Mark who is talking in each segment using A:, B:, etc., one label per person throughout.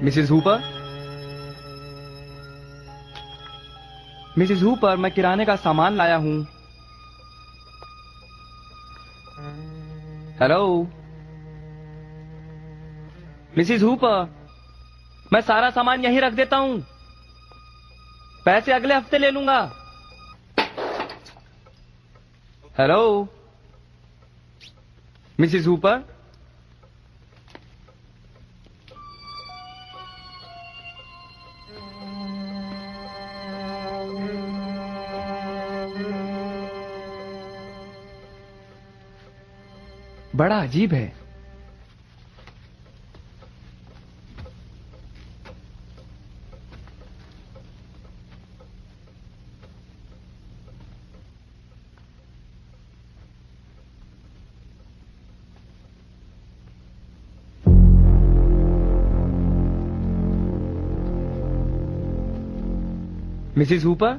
A: Mrs Hooper, Mrs Hooper, मैं किराने का सामान लाया हूं। हेलो मिसेस हुपर, मैं सारा सामान यहीं रख देता हूं, पैसे अगले हफ्ते ले लूंगा। हेलो मिसेस हुपर, बड़ा अजीब है। मिसेस हुपर,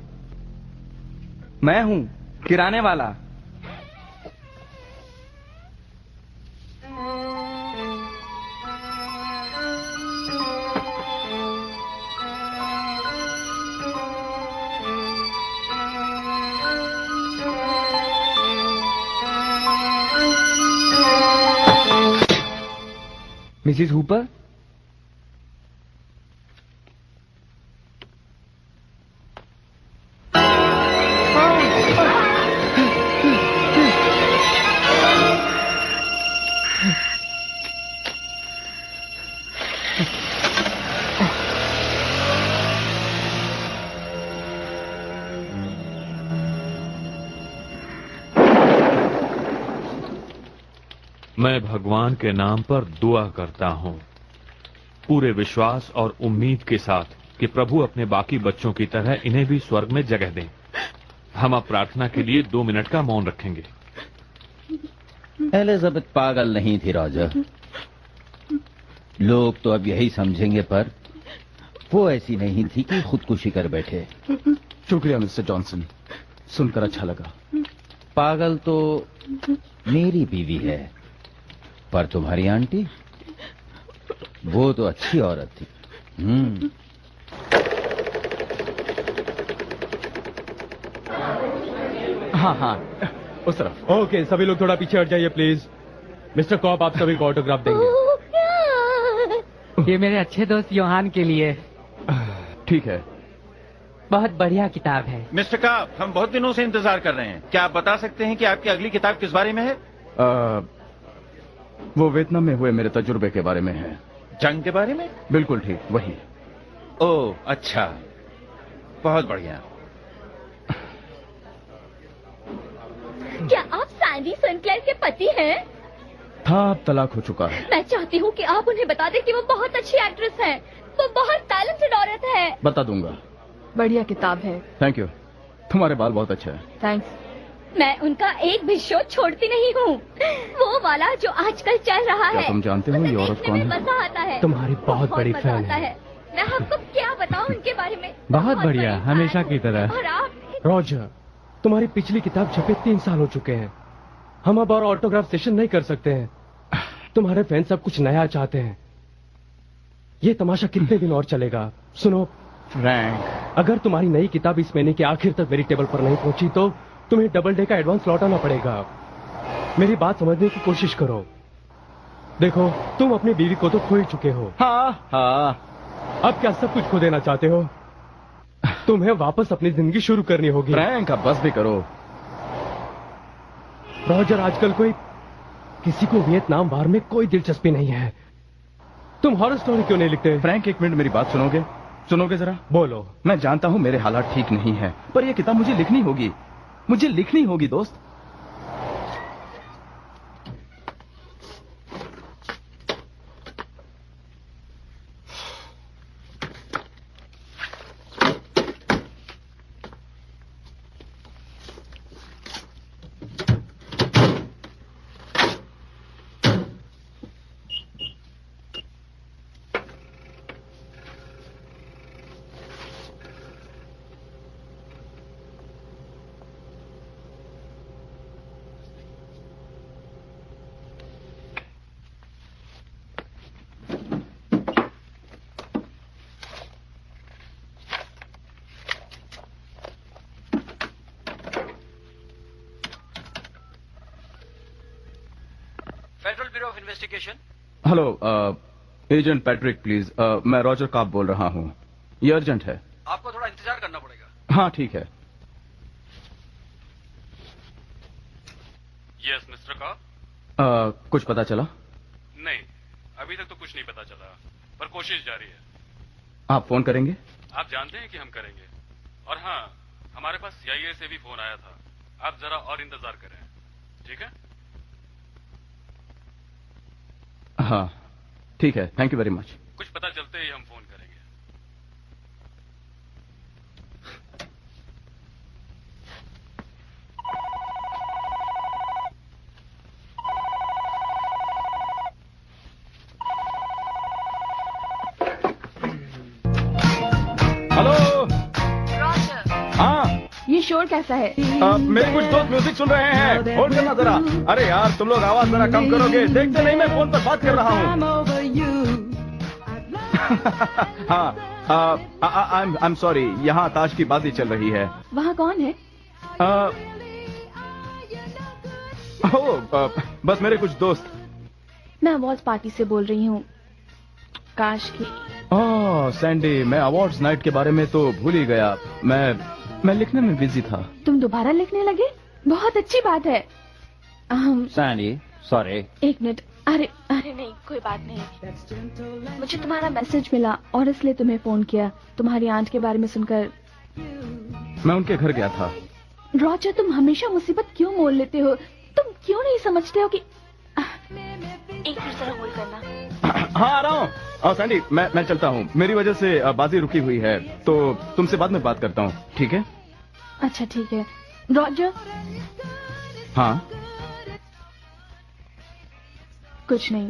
A: मैं हूं किराने वाला। मिसेस हुपर,
B: मैं भगवान के नाम पर दुआ करता हूं, पूरे विश्वास और उम्मीद के साथ कि प्रभु अपने बाकी बच्चों की तरह इन्हें भी स्वर्ग में जगह दें। हम अब प्रार्थना के लिए 2 मिनट का मौन रखेंगे।
C: एलिजाबेथ पागल नहीं थी रॉजर। लोग तो अब यही समझेंगे, पर वो ऐसी नहीं थी कि खुदकुशी कर बैठे।
D: शुक्रिया मिस्टर जॉनसन, सुनकर अच्छा लगा।
C: पागल तो मेरी बीवी है, पर तुम्हारी आंटी, वो तो अच्छी औरत थी।
D: हाँ हाँ, उस तरफ। ओके, सभी लोग थोड़ा पीछे हट जाइए प्लीज। मिस्टर कॉप, आप सभी को ऑटोग्राफ देंगे।
E: ये मेरे अच्छे दोस्त योहान के लिए।
D: ठीक है।
E: बहुत बढ़िया किताब है।
F: मिस्टर कॉप, हम बहुत दिनों से इंतजार कर रहे हैं। क्या आप बता सकते हैं कि आपकी अगली किताब किस बारे में है?
D: वो वियतनाम में हुए मेरे तजुर्बे के बारे में है।
F: जंग के बारे में?
D: बिल्कुल ठीक, वही।
F: ओह अच्छा, बहुत बढ़िया।
G: क्या आप सैंडी सिंक्लेयर के पति हैं?
D: था, अब तलाक हो चुका है।
G: मैं चाहती हूँ कि आप उन्हें बता दें कि वो बहुत अच्छी एक्ट्रेस हैं। वो बहुत टैलेंटेड औरत है।
D: बता दूंगा।
H: बढ़िया किताब है।
D: थैंक यू, तुम्हारे बाल बहुत अच्छे हैं।
H: थैंक्स।
G: मैं उनका एक भी शो छोड़ती नहीं हूँ। वो वाला जो आजकल चल रहा
D: क्या
G: है।
D: तुम जानते हो ये औरत कौन है?
G: मजा आता है।
D: तुम्हारी बहुत बड़ी
G: मजा
D: फैन
G: आता
D: है।
G: है। मैं आपको क्या बताऊँ उनके बारे में।
E: बहुत बढ़िया,
G: बड़ी
E: हमेशा
G: फैन
E: की
G: हूँ।
E: तरह।
G: और आप?
D: रॉजर, तुम्हारी पिछली किताब छपे 3 साल हो चुके हैं। हम अब और ऑटोग्राफ सेशन नहीं कर सकते हैं। तुम्हारे फैन सब कुछ नया चाहते हैं। ये तमाशा कितने दिन और चलेगा? सुनो फ्रैंक, अगर तुम्हारी नई किताब इस महीने के आखिर तक मेरी टेबल पर नहीं पहुंची तो तुम्हें डबल डे का एडवांस लौटाना पड़ेगा। मेरी बात समझने की कोशिश करो। देखो, तुम अपनी बीवी को तो खो ही चुके हो।
C: हाँ हाँ,
D: अब क्या सब कुछ खो देना चाहते हो? तुम्हें वापस अपनी जिंदगी शुरू करनी होगी।
C: फ्रैंक, अब बस भी करो।
D: रॉजर, आजकल कोई किसी को वियतनाम वार में कोई दिलचस्पी नहीं है। तुम हॉरर स्टोरी क्यों नहीं लिखते?
I: फ्रैंक, एक मिनट मेरी बात सुनोगे? सुनोगे जरा?
D: बोलो।
I: मैं जानता हूं मेरे हालात ठीक नहीं है, पर यह किताब मुझे लिखनी होगी। मुझे लिखनी होगी दोस्त।
A: Federal bureau of investigation.
I: Hello agent Patrick please. मैं रॉजर काप बोल रहा हूँ। ये अर्जेंट है।
A: आपको थोड़ा इंतजार करना पड़ेगा।
I: हाँ ठीक है।
B: Yes mister cop.
I: कुछ पता चला?
B: नहीं, अभी तक तो कुछ नहीं पता चला, पर कोशिश जारी है।
I: आप फोन करेंगे?
B: आप जानते हैं कि हम करेंगे। और हाँ, हमारे पास CIA से भी फोन आया था। आप जरा और इंतजार करें, ठीक है?
I: हाँ ठीक है, थैंक यू वेरी मच।
B: कुछ पता चलते ही हम फोन करेंगे।
I: हेलो। हाँ
G: ये शोर कैसा है?
I: मेरे कुछ दोस्त म्यूजिक सुन रहे हैं। होल्ड करना जरा। अरे यार तुम लोग आवाज जरा कम करोगे? देखते नहीं मैं फोन पर बात कर रहा हूँ। हाँ आई एम सॉरी, यहाँ ताश की बाजी चल रही है।
G: वहाँ कौन है?
I: बस मेरे कुछ दोस्त।
G: मैं अवार्ड्स पार्टी से बोल रही हूँ, काश की।
I: ओह सैंडी, मैं अवार्ड्स नाइट के बारे में तो भूल ही गया। मैं लिखने में बिजी था।
G: तुम दोबारा लिखने लगे? बहुत अच्छी बात है।
C: Sandy sorry.
G: एक मिनट। अरे नहीं, कोई बात नहीं। मुझे तुम्हारा मैसेज मिला और इसलिए तुम्हें फोन किया। तुम्हारी आंट के बारे में सुनकर।
I: मैं उनके घर गया था।
G: रॉजर, तुम हमेशा मुसीबत क्यों मोल लेते हो? तुम क्यों नहीं समझते हो कि एक दूसरा होल्ड करना।
I: हाँ आ रहा हूँ। सैंडी मैं चलता हूँ। मेरी वजह से बाजी रुकी हुई है, तो तुमसे बाद में बात करता हूँ, ठीक है?
G: अच्छा ठीक है। रॉजर।
I: हाँ
G: कुछ नहीं,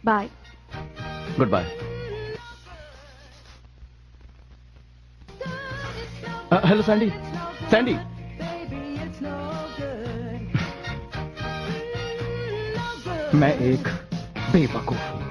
G: bye.
I: Good bye. Hello Sandy. Sandy मैं एक बेवकूफ हूँ।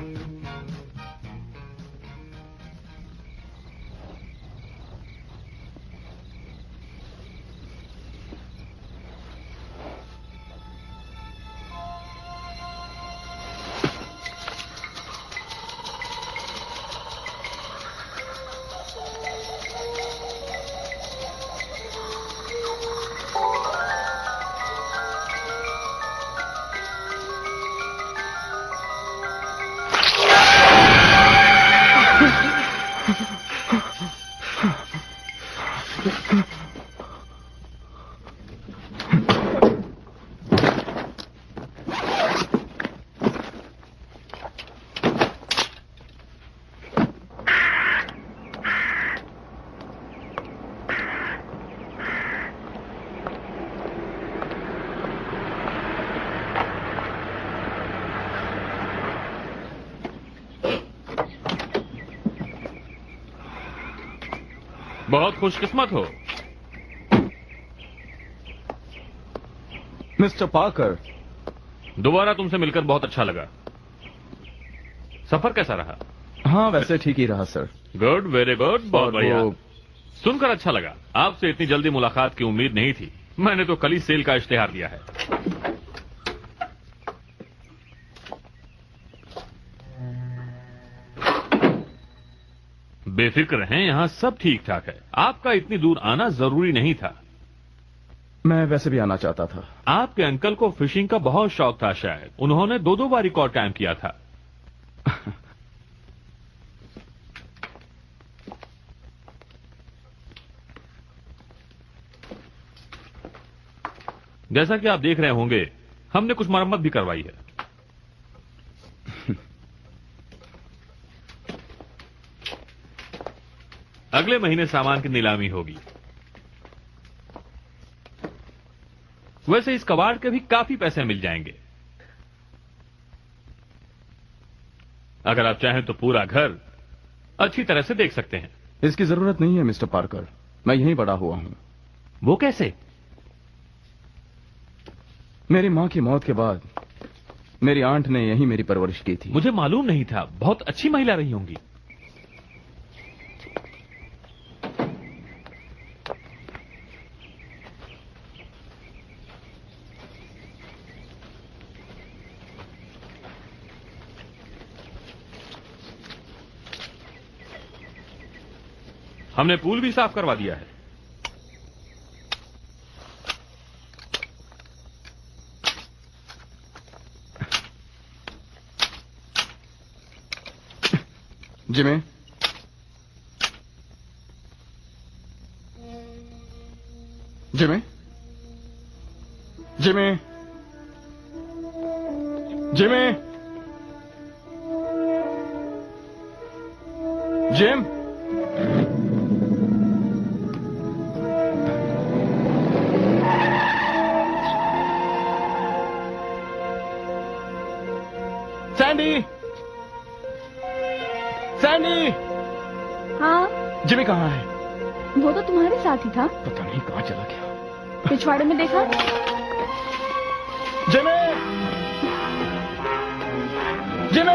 B: बहुत खुशकिस्मत हो
I: मिस्टर पार्कर।
B: दोबारा तुमसे मिलकर बहुत अच्छा लगा। सफर कैसा रहा?
I: हाँ वैसे ठीक ही रहा सर।
B: गुड, वेरी गुड, बहुत
I: और
B: बढ़िया।
I: वो-
B: सुनकर अच्छा लगा। आपसे इतनी जल्दी मुलाकात की उम्मीद नहीं थी। मैंने तो कल ही सेल का इश्तेहार दिया है। बेफिक्र हैं, यहाँ सब ठीक ठाक है। आपका इतनी दूर आना जरूरी नहीं था।
I: मैं वैसे भी आना चाहता था।
B: आपके अंकल को फिशिंग का बहुत शौक था शायद। उन्होंने 2-2 बार रिकॉर्ड कायम किया था। जैसा कि आप देख रहे होंगे, हमने कुछ मरम्मत भी करवाई है। अगले महीने सामान की नीलामी होगी। वैसे इस कबाड़ के भी काफी पैसे मिल जाएंगे। अगर आप चाहें तो पूरा घर अच्छी तरह से देख सकते हैं।
I: इसकी जरूरत नहीं है मिस्टर पार्कर, मैं यहीं बड़ा हुआ हूं।
B: वो कैसे?
I: मेरी मां की मौत के बाद मेरी आंट ने यहीं मेरी परवरिश की थी।
B: मुझे मालूम नहीं था। बहुत अच्छी महिला रही होंगी। हमने पूल भी साफ करवा दिया है।
I: Jimmy, Jimmy, Jimmy, Jimmy, gym, Sandy, Sandy,
G: हाँ,
I: जिमी कहाँ है?
G: वो तो तुम्हारे साथ ही था।
I: पता नहीं कहाँ चला गया।
G: पिछवाड़े में देखा?
I: जिमी, जिमी,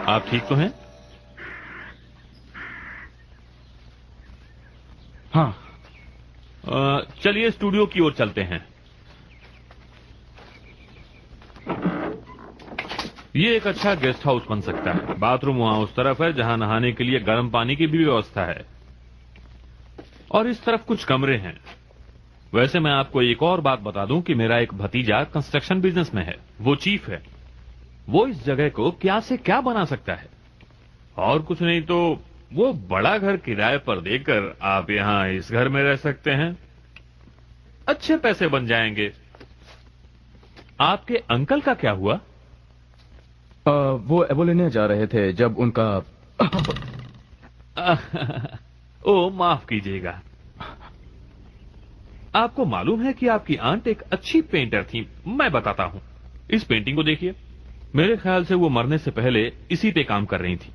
B: आप ठीक तो हैं?
I: हाँ।
B: चलिए स्टूडियो की ओर चलते हैं। ये एक अच्छा गेस्ट हाउस बन सकता है। बाथरूम वहां उस तरफ है जहां नहाने के लिए गर्म पानी की भी व्यवस्था है, और इस तरफ कुछ कमरे हैं। वैसे मैं आपको एक और बात बता दूं कि मेरा एक भतीजा कंस्ट्रक्शन बिजनेस में है। वो चीफ है। वो इस जगह को क्या से क्या बना सकता है, और कुछ नहीं तो वो बड़ा घर किराए पर देकर आप यहाँ इस घर में रह सकते हैं। अच्छे पैसे बन जाएंगे। आपके अंकल का क्या हुआ?
I: वो एबोलिनिया जा रहे थे जब उनका
B: ओ माफ कीजिएगा। आपको मालूम है कि आपकी आंट एक अच्छी पेंटर थी। मैं बताता हूं। इस पेंटिंग को देखिए। मेरे ख्याल से वो मरने से पहले इसी पे काम कर रही थी।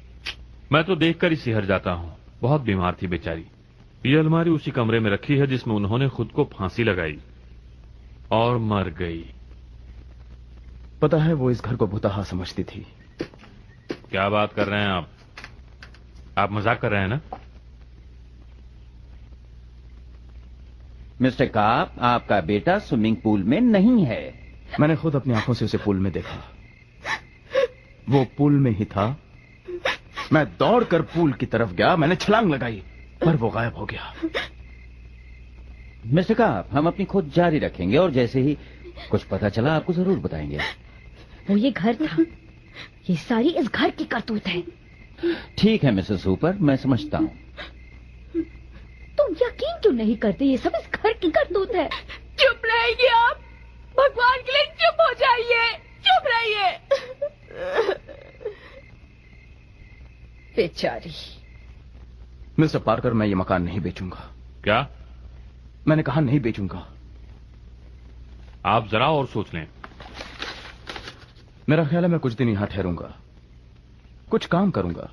B: मैं तो देखकर ही सिहर जाता हूं। बहुत बीमार थी बेचारी। ये अलमारी उसी कमरे में रखी है जिसमें उन्होंने खुद को फांसी लगाई और मर गई।
I: पता है, वो इस घर को भुतहा समझती थी।
B: क्या बात कर रहे हैं आप? आप मजाक कर रहे हैं ना?
C: मिस्टर काप, आपका बेटा स्विमिंग पूल में नहीं है।
I: मैंने खुद अपनी आंखों से उसे पूल में देखा। वो पूल में ही था। मैं दौड़कर पूल की तरफ गया। मैंने छलांग लगाई, पर वो गायब हो गया।
C: मिस्टर काप, हम अपनी खोज जारी रखेंगे और जैसे ही कुछ पता चला आपको जरूर बताएंगे।
H: वो ये घर था। ये सारी इस घर की करतूत है।
C: ठीक है मिसेस हुपर, मैं समझता हूँ।
H: तुम यकीन क्यों नहीं करते? ये सब इस घर की करतूत है।
G: चुप रहिए आप। भगवान के लिए चुप हो जाइए। चुप रहिए। बेचारी।
I: मिस्टर पार्कर, मैं ये मकान नहीं बेचूंगा।
B: क्या?
I: मैंने कहा नहीं बेचूंगा।
B: आप जरा और सोच लें।
I: मेरा ख्याल है मैं कुछ दिन यहां ठहरूंगा, कुछ काम करूंगा।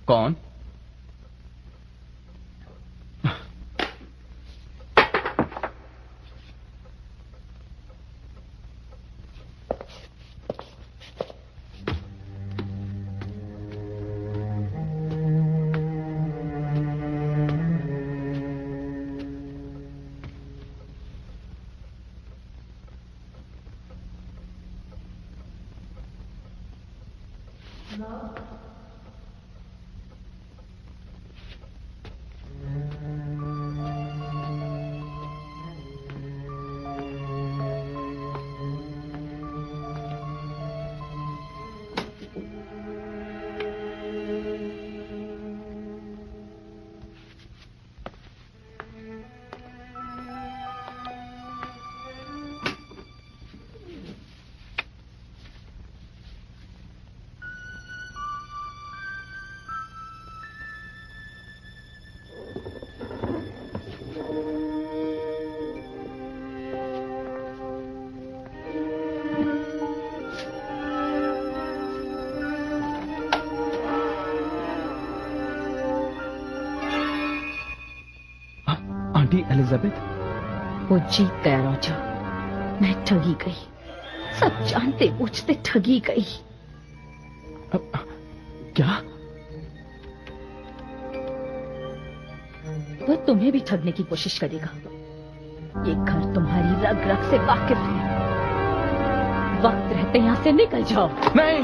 I: कौन? आंटी एलिजाबेथ,
H: वो जीत गया रॉजर। मैं ठगी गई, सब जानते बूझते ठगी गई।
I: क्या?
H: वो तुम्हें भी ठगने की कोशिश करेगा। ये घर तुम्हारी रग रग से वाकिफ है। वक्त रहते यहां से निकल जाओ।
I: नहीं।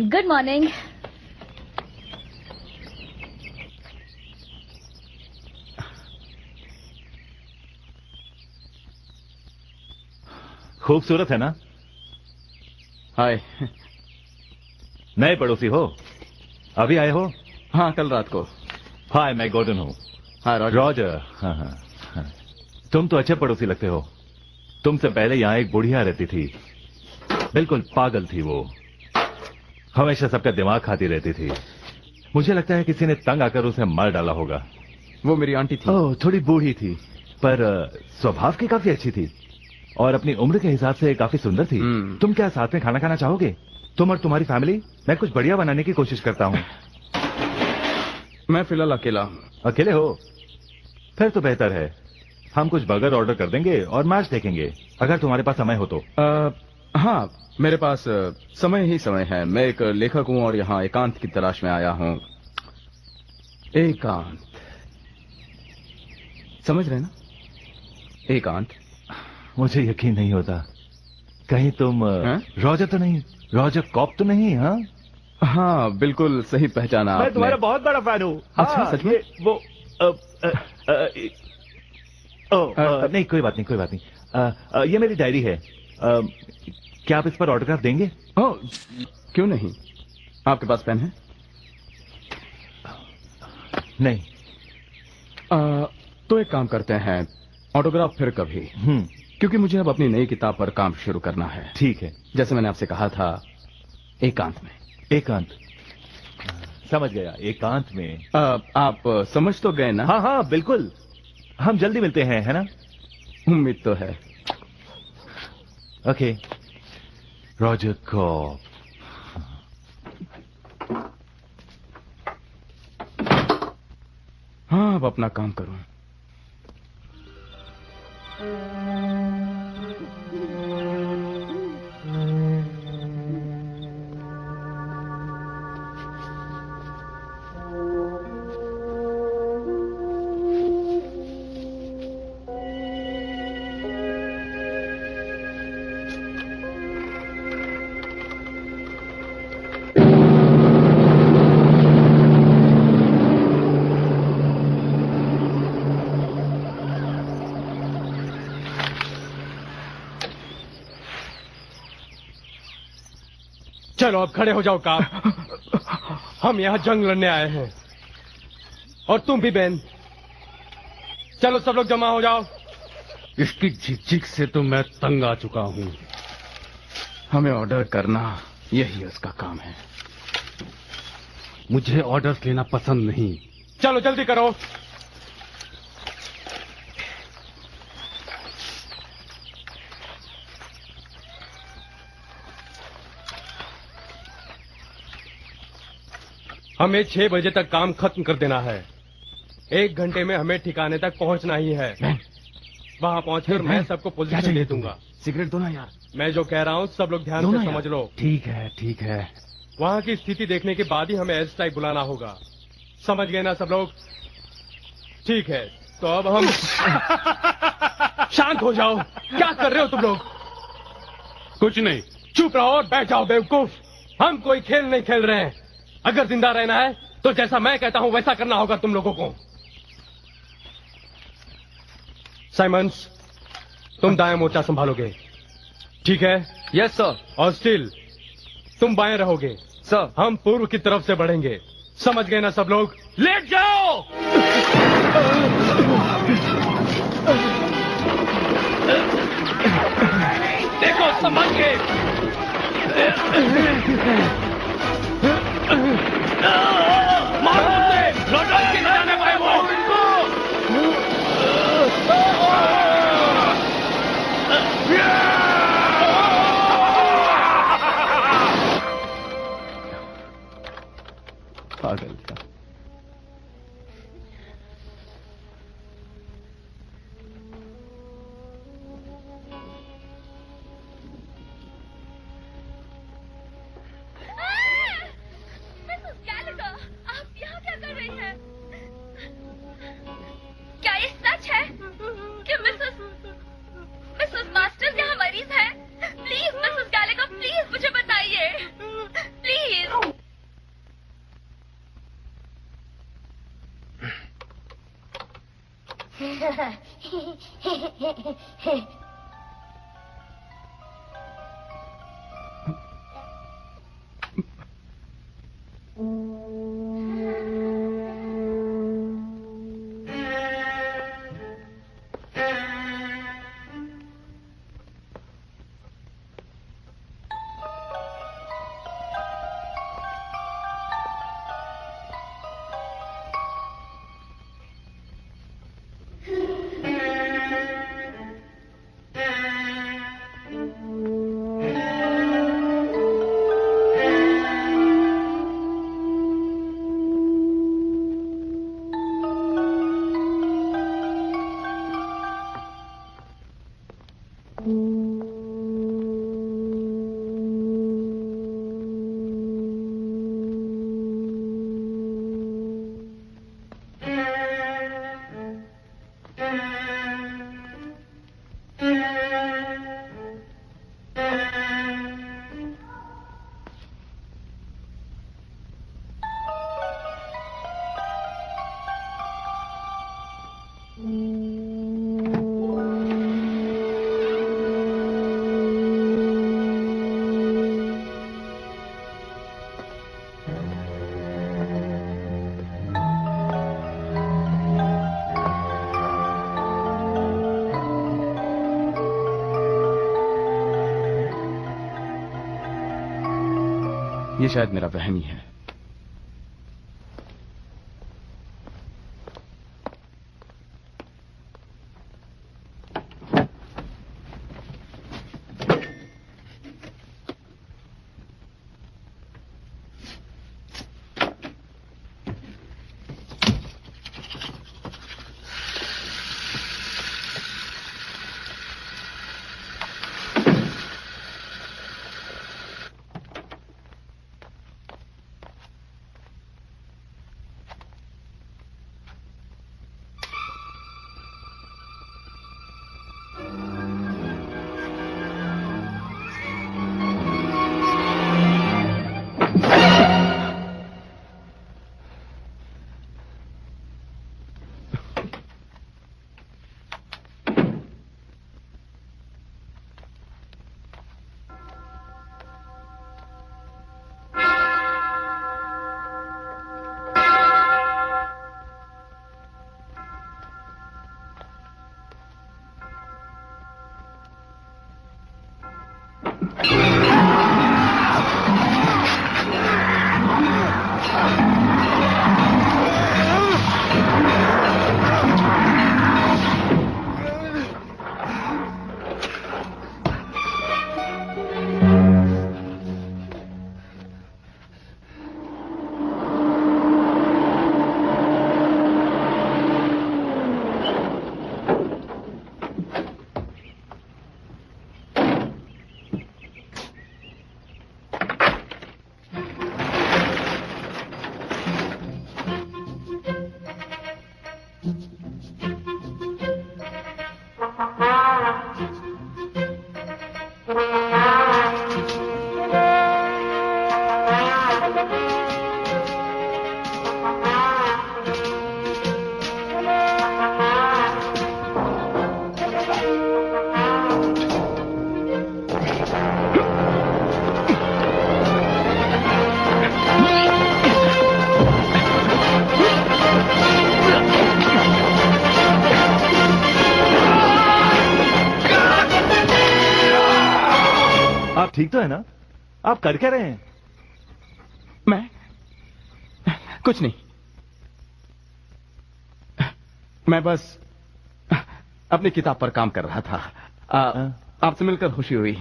H: Good morning.
B: खूबसूरत है ना?
I: हाय।
B: नए पड़ोसी हो? अभी आए हो?
I: हाँ, कल रात को।
B: हाय, मैं गॉर्डन हूँ।
I: हाय रॉजर।
B: रॉजर। हाँ। तुम तो अच्छे पड़ोसी लगते हो। तुमसे पहले यहाँ एक बुढ़िया रहती थी, बिल्कुल पागल थी वो, हमेशा सबका दिमाग खाती रहती थी। मुझे लगता है किसी ने तंग आकर उसे मार डाला होगा।
I: वो मेरी आंटी थी।
B: ओह, थोड़ी बूढ़ी थी, पर स्वभाव की काफी अच्छी थी और अपनी उम्र के हिसाब से काफी सुंदर थी। तुम क्या साथ में खाना खाना चाहोगे? तुम और तुम्हारी फैमिली? मैं कुछ बढ़िया बनाने की कोशिश करता हूँ।
I: मैं फिलहाल अकेला।
B: अकेले हो? फिर तो बेहतर है, हम कुछ बर्गर ऑर्डर कर देंगे और मैच देखेंगे, अगर तुम्हारे पास समय हो तो।
I: हाँ, मेरे पास समय ही समय है। मैं एक लेखक हूँ और यहाँ एकांत की तलाश में आया हूँ। एकांत, समझ रहे ना? एकांत।
B: मुझे यकीन नहीं होता, कहीं तुम रॉजर तो नहीं? रॉजर कॉप तो नहीं? हाँ
I: हाँ, बिल्कुल सही पहचाना आपने।
B: मैं तुम्हारा बहुत बड़ा फैन हूँ।
I: अच्छा, सच में?
B: वो नहीं, कोई बात नहीं, कोई बात नहीं। ये मेरी डायरी है, क्या आप इस पर ऑटोग्राफ देंगे?
I: ओह, क्यों नहीं? आपके पास पेन है?
B: नहीं।
I: तो एक काम करते हैं, ऑटोग्राफ फिर कभी। क्योंकि मुझे अब अपनी नई किताब पर काम शुरू करना है।
B: ठीक है।
I: जैसे मैंने आपसे कहा था, एकांत में।
B: एकांत, समझ गया, एकांत में।
I: आप समझ तो गए ना?
B: हाँ हाँ, बिल्कुल। हम जल्दी मिलते हैं, है ना?
I: उम्मीद तो है।
B: Okay, Roger cop.
I: हाँ, अब अपना काम करूं।
D: चलो अब खड़े हो जाओ काप। हम यहाँ जंग लड़ने आए हैं, और तुम भी बहन। चलो सब लोग जमा हो जाओ।
J: इसकी झिकझिक से तो मैं तंग आ चुका हूँ।
I: हमें ऑर्डर करना यही उसका काम है।
J: मुझे ऑर्डर्स लेना पसंद नहीं।
D: चलो जल्दी करो। हमें 6 बजे तक काम खत्म कर देना है। 1 घंटे में हमें ठिकाने तक पहुंचना ही है। वहां पहुंचकर मैं सबको पोजीशन दे दूंगा।
I: सिगरेट दो ना यार।
D: मैं जो कह रहा हूँ सब लोग ध्यान से समझ लो।
J: ठीक है ठीक है।
D: वहां की स्थिति देखने के बाद ही हमें एयर स्ट्राइक बुलाना होगा। समझ गए ना सब लोग? ठीक है, तो अब हम शांत हो जाओ। क्या कर रहे हो तुम लोग?
J: कुछ नहीं।
D: चुप रहो और बैठ जाओ बेवकूफ। हम कोई खेल नहीं खेल रहे हैं। अगर जिंदा रहना है तो जैसा मैं कहता हूं वैसा करना होगा तुम लोगों को। साइमंस, तुम दायां मोर्चा संभालोगे, ठीक है?
A: Yes sir.
D: और स्टील, तुम बाएं रहोगे।
A: सर।
D: हम पूर्व की तरफ से बढ़ेंगे। समझ गए ना सब लोग? लेट जाओ। देखो समझ के। मारो उसे, लौटा के जाने पाए वो इनको।
I: पागल था।
G: आप यहाँ क्या कर रही हैं? क्या ये सच है कि मिसेस मास्टर्स यहाँ मरीज है? प्लीज मिसेस गैलेगर, प्लीज मुझे बताइए, प्लीज।
I: ये शायद मेरा वहम ही है।
K: ठीक तो है ना? आप कर क्या रहे हैं?
I: मैं कुछ नहीं, मैं बस अपनी किताब पर काम कर रहा था। आपसे मिलकर खुशी हुई,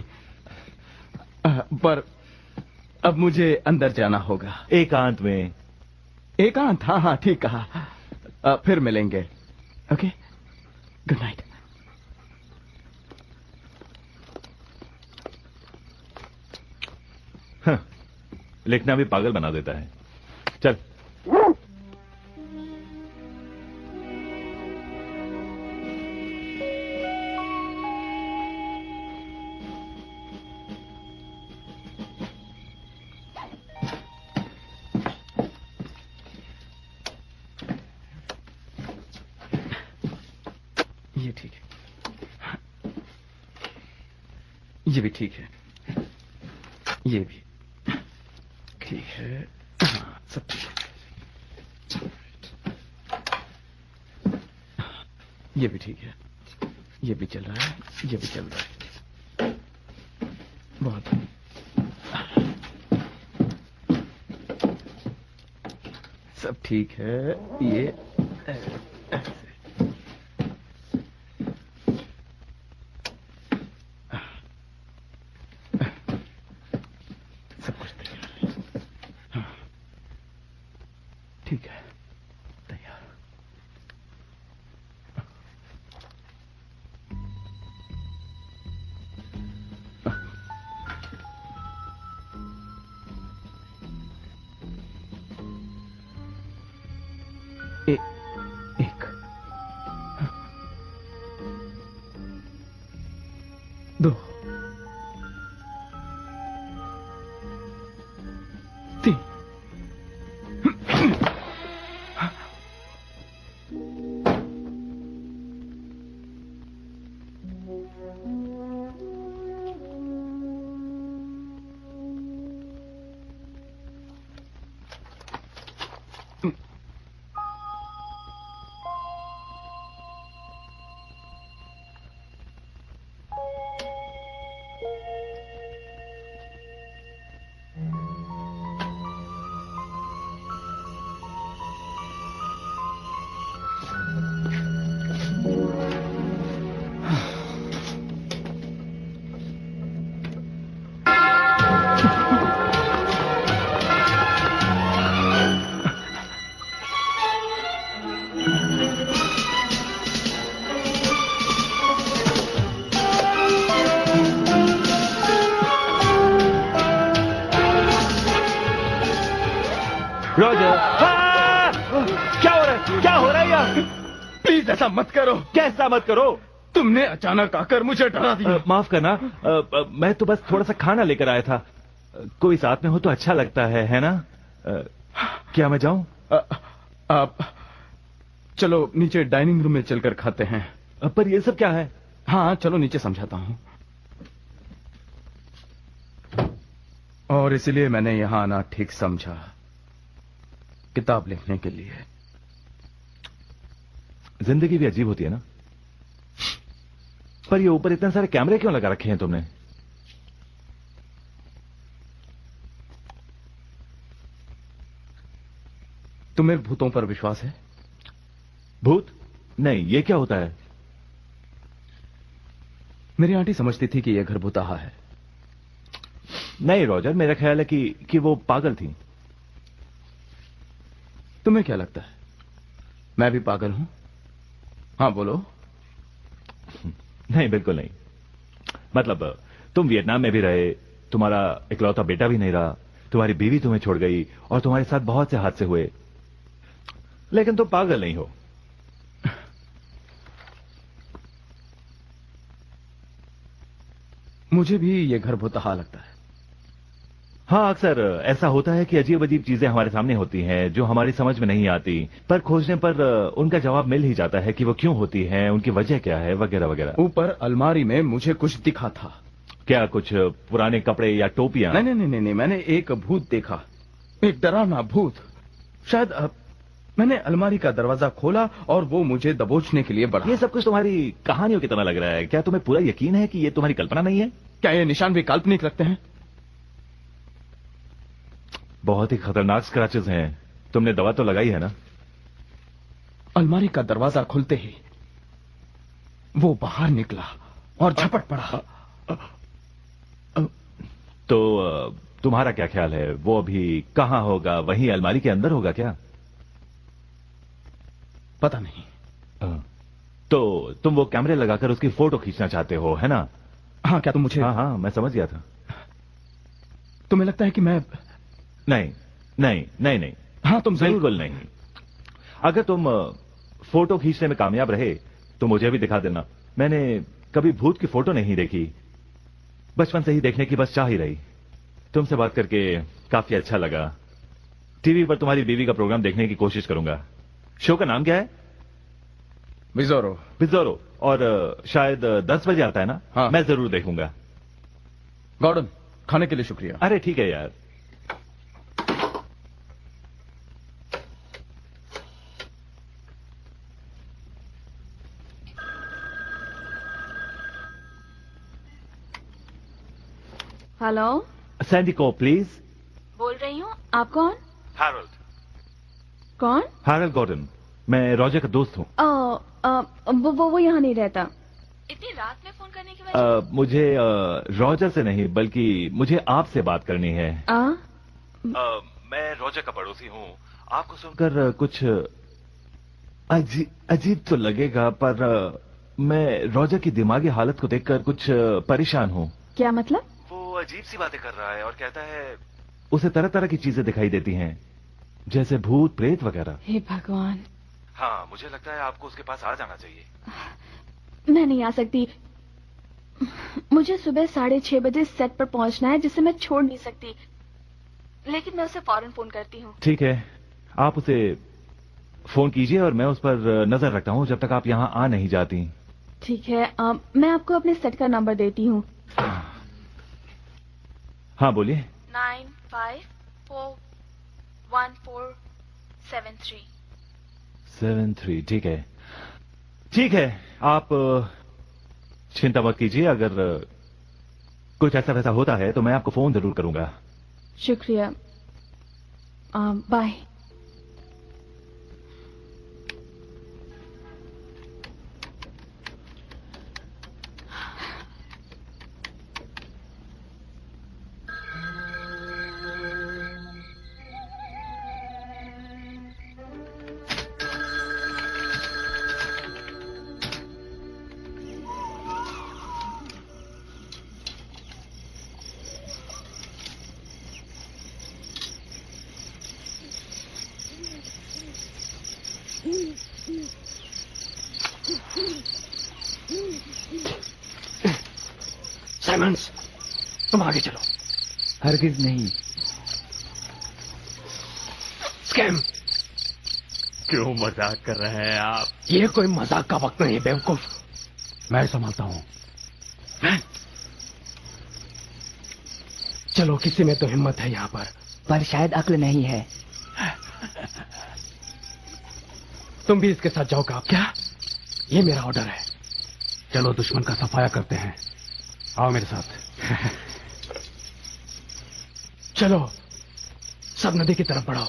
I: पर अब मुझे अंदर जाना होगा।
K: एकांत में?
I: एकांत, हाँ हाँ ठीक कहा। फिर मिलेंगे। Okay, good night.
K: लिखना भी पागल बना देता है। चल।
I: ये ठीक है, ये भी ठीक है, ये भी ठीक है, हाँ, सब ठीक है। ये भी ठीक है, ये भी चल रहा है, ये भी चल रहा है। बहुत सब ठीक है। ये ऐसे सब कुछ तैयार है। हाँ, ठीक है, तैयार। एक, दो, तीन,
K: रॉजर, क्या हो रहा है? क्या हो रहा है यार?
I: प्लीज ऐसा मत करो।
K: कैसा मत करो?
I: तुमने अचानक आकर मुझे डरा दिया।
K: माफ करना, मैं तो बस थोड़ा सा खाना लेकर आया था। कोई साथ में हो तो अच्छा लगता है ना? क्या मैं जाऊं?
I: आप चलो नीचे डाइनिंग रूम में चलकर खाते हैं।
K: पर ये सब क्या है?
I: हाँ चलो नीचे समझाता हूं। और इसलिए मैंने यहां आना ठीक समझा, किताब लिखने के लिए।
K: जिंदगी भी अजीब होती है ना। पर ये ऊपर इतने सारे कैमरे क्यों लगा रखे हैं तुमने?
I: तुम्हें भूतों पर विश्वास है?
K: भूत? नहीं, ये क्या होता है?
I: मेरी आंटी समझती थी कि यह घर भूताहा है।
K: नहीं रॉजर, मेरा ख्याल है कि वो पागल थी।
I: तुम्हें क्या लगता है मैं भी पागल हूं? हाँ बोलो।
K: नहीं बिल्कुल नहीं। मतलब तुम वियतनाम में भी रहे, तुम्हारा इकलौता बेटा भी नहीं रहा, तुम्हारी बीवी तुम्हें छोड़ गई और तुम्हारे साथ बहुत से हादसे हुए, लेकिन तुम पागल नहीं हो।
I: मुझे भी ये घर भूतहा लगता है।
K: हाँ, अक्सर ऐसा होता है कि अजीब अजीब चीजें हमारे सामने होती हैं जो हमारी समझ में नहीं आती, पर खोजने पर उनका जवाब मिल ही जाता है कि वो क्यों होती हैं, उनकी वजह क्या है, वगैरह वगैरह।
I: ऊपर अलमारी में मुझे कुछ दिखा था।
K: क्या? कुछ पुराने कपड़े या टोपियां?
I: नहीं नहीं नहीं नहीं, मैंने एक भूत देखा, एक डरावना भूत। शायद मैंने अलमारी का दरवाजा खोला और वो मुझे दबोचने के लिए बढ़ा।
K: ये सब कुछ तुम्हारी कहानियों की तरह लग रहा है। क्या तुम्हें पूरा यकीन है कि ये तुम्हारी कल्पना नहीं है?
I: क्या ये निशान भी काल्पनिक लगते हैं?
K: बहुत ही खतरनाक स्क्रैचेस हैं। तुमने दवा तो लगाई है ना?
I: अलमारी का दरवाजा खुलते ही वो बाहर निकला और झपट पड़ा।
K: तो तुम्हारा क्या ख्याल है, वो अभी कहां होगा? वहीं अलमारी के अंदर होगा क्या?
I: पता नहीं।
K: तो तुम वो कैमरे लगाकर उसकी फोटो खींचना चाहते हो, है ना?
I: हाँ, क्या तुम मुझे?
K: हाँ, मैं समझ गया था।
I: तुम्हें लगता है कि मैं?
K: नहीं नहीं नहीं नहीं।
I: हाँ, तुम
K: बिल्कुल नहीं। अगर तुम फोटो खींचने में कामयाब रहे तो मुझे भी दिखा देना। मैंने कभी भूत की फोटो नहीं देखी, बचपन से ही देखने की बस चाह ही रही। तुमसे बात करके काफी अच्छा लगा। टीवी पर तुम्हारी बीवी का प्रोग्राम देखने की कोशिश करूंगा। शो का नाम क्या है?
I: बिजोरो।
K: बिजोरो। और शायद 10 बजे आता है ना?
I: हाँ।
K: मैं जरूर देखूंगा।
I: गॉर्डन, खाने के लिए शुक्रिया।
K: अरे ठीक है यार।
G: हेलो,
K: सैंडी को प्लीज।
G: बोल रही हूँ। आप कौन?
K: हैरोल्ड।
G: कौन?
K: Harold Gordon. मैं रॉजर का दोस्त हूँ।
G: वो यहाँ नहीं रहता। इतनी रात में फोन करने की वजह?
K: मुझे रॉजर से नहीं बल्कि मुझे आपसे बात करनी है। मैं रॉजर का पड़ोसी हूँ। आपको सुनकर कुछ अजीब तो लगेगा, पर मैं रॉजर की दिमागी हालत को देखकर कुछ परेशान हूँ।
G: क्या मतलब?
K: वो अजीब सी बातें कर रहा है और कहता है उसे तरह तरह की चीजें दिखाई देती हैं, जैसे भूत प्रेत वगैरह।
G: हे भगवान।
K: हाँ, मुझे लगता है आपको उसके पास आ जाना चाहिए।
G: मैं नहीं आ सकती। मुझे सुबह 6:30 बजे सेट पर पहुंचना है, जिसे मैं छोड़ नहीं सकती। लेकिन मैं उसे फौरन फोन करती हूँ।
K: ठीक है, आप उसे फोन कीजिए और मैं उस पर नजर रखता हूँ जब तक आप यहाँ आ नहीं जाती।
G: ठीक है, मैं आपको अपने सेट का नंबर देती हूँ।
K: हाँ, बोलिए।
G: 95414737
K: ठीक है, ठीक है। आप चिंता मत कीजिए। अगर कुछ ऐसा वैसा होता है तो मैं आपको फोन जरूर करूंगा।
G: शुक्रिया। बाय।
D: साइमंस, तुम आगे चलो।
C: हरगिज नहीं।
D: स्कैम।
B: क्यों मजाक कर रहे हैं आप?
D: ये कोई मजाक का वक्त नहीं है बेवकूफ। मैं संभालता हूँ। चलो, किसी में तो हिम्मत है यहाँ पर
E: शायद अक्ल नहीं है।
D: तुम भी इसके साथ जाओगा क्या? ये मेरा ऑर्डर है। चलो, दुश्मन का सफाया करते हैं। आओ मेरे साथ। चलो, सब नदी की तरफ बढ़ाओ।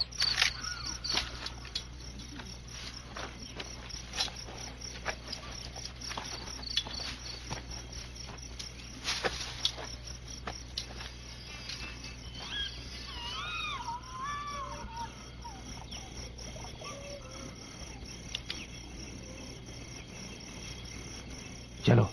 D: चलो।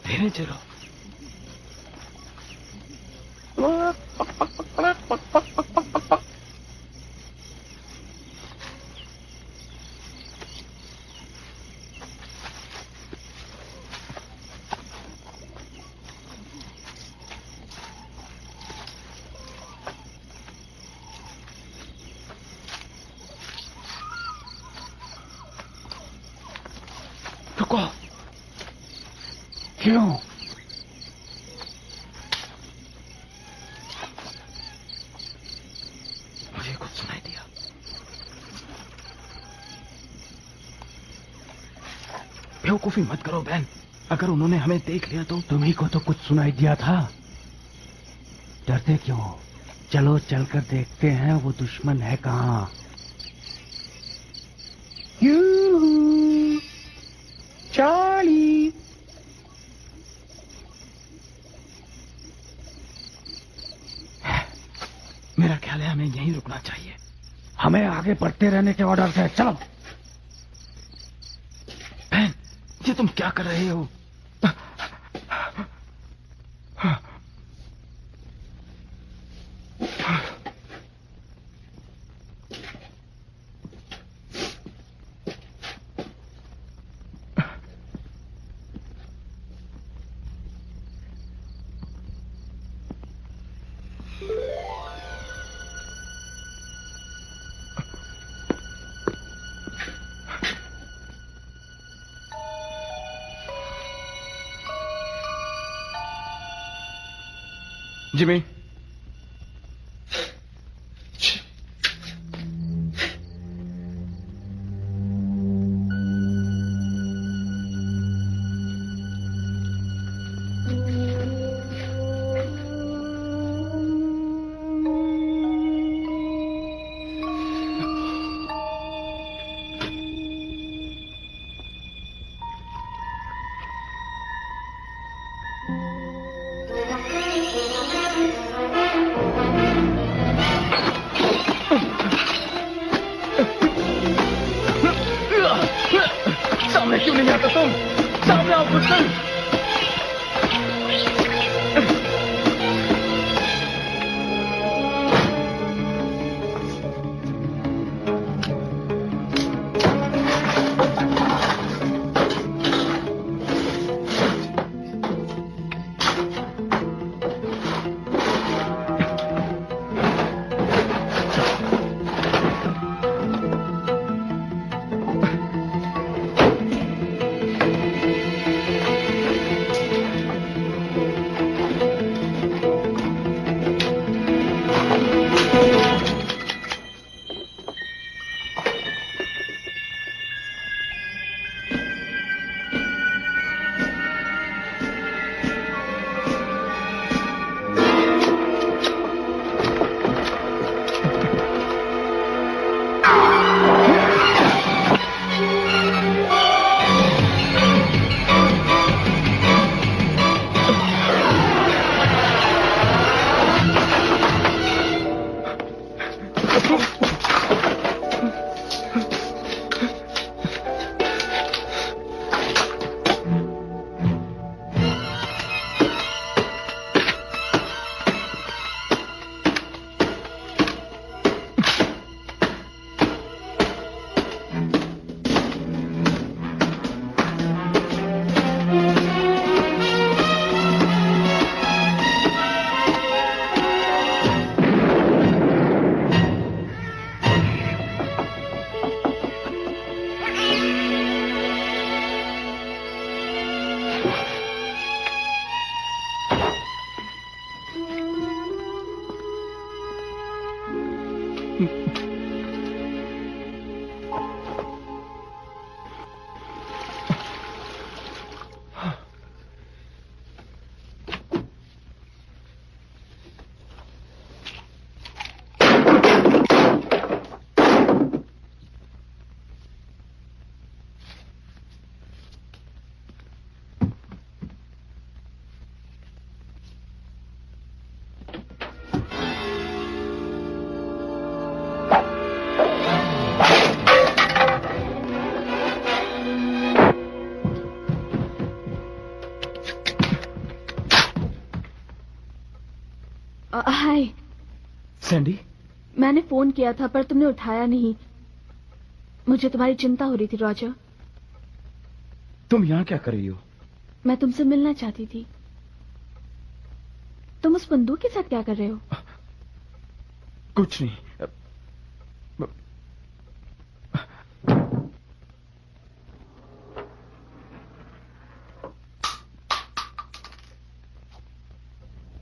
D: धीरे चलो।
I: रुको।
C: क्यों?
I: मुझे कुछ सुनाई दिया। बेवकूफी मत करो बहन, अगर उन्होंने हमें देख लिया तो।
C: तुम्ही को तो कुछ सुनाई दिया था, डरते क्यों? चलो चलकर देखते हैं वो दुश्मन है कहाँ।
I: चार्ली, मेरा ख्याल है हमें यहीं रुकना चाहिए।
C: हमें आगे बढ़ते रहने के ऑर्डर है, चलो।
I: बहन, ये तुम क्या कर रहे हो? जिमी, सामने क्यों नहीं आता तुम? सामने आओ पुत्र।
G: हाय
I: सैंडी,
G: मैंने फोन किया था पर तुमने उठाया नहीं। मुझे तुम्हारी चिंता हो रही थी रॉजर।
I: तुम यहाँ क्या कर रही हो?
G: मैं तुमसे मिलना चाहती थी। तुम उस बंदूक के साथ क्या कर रहे हो?
I: कुछ नहीं।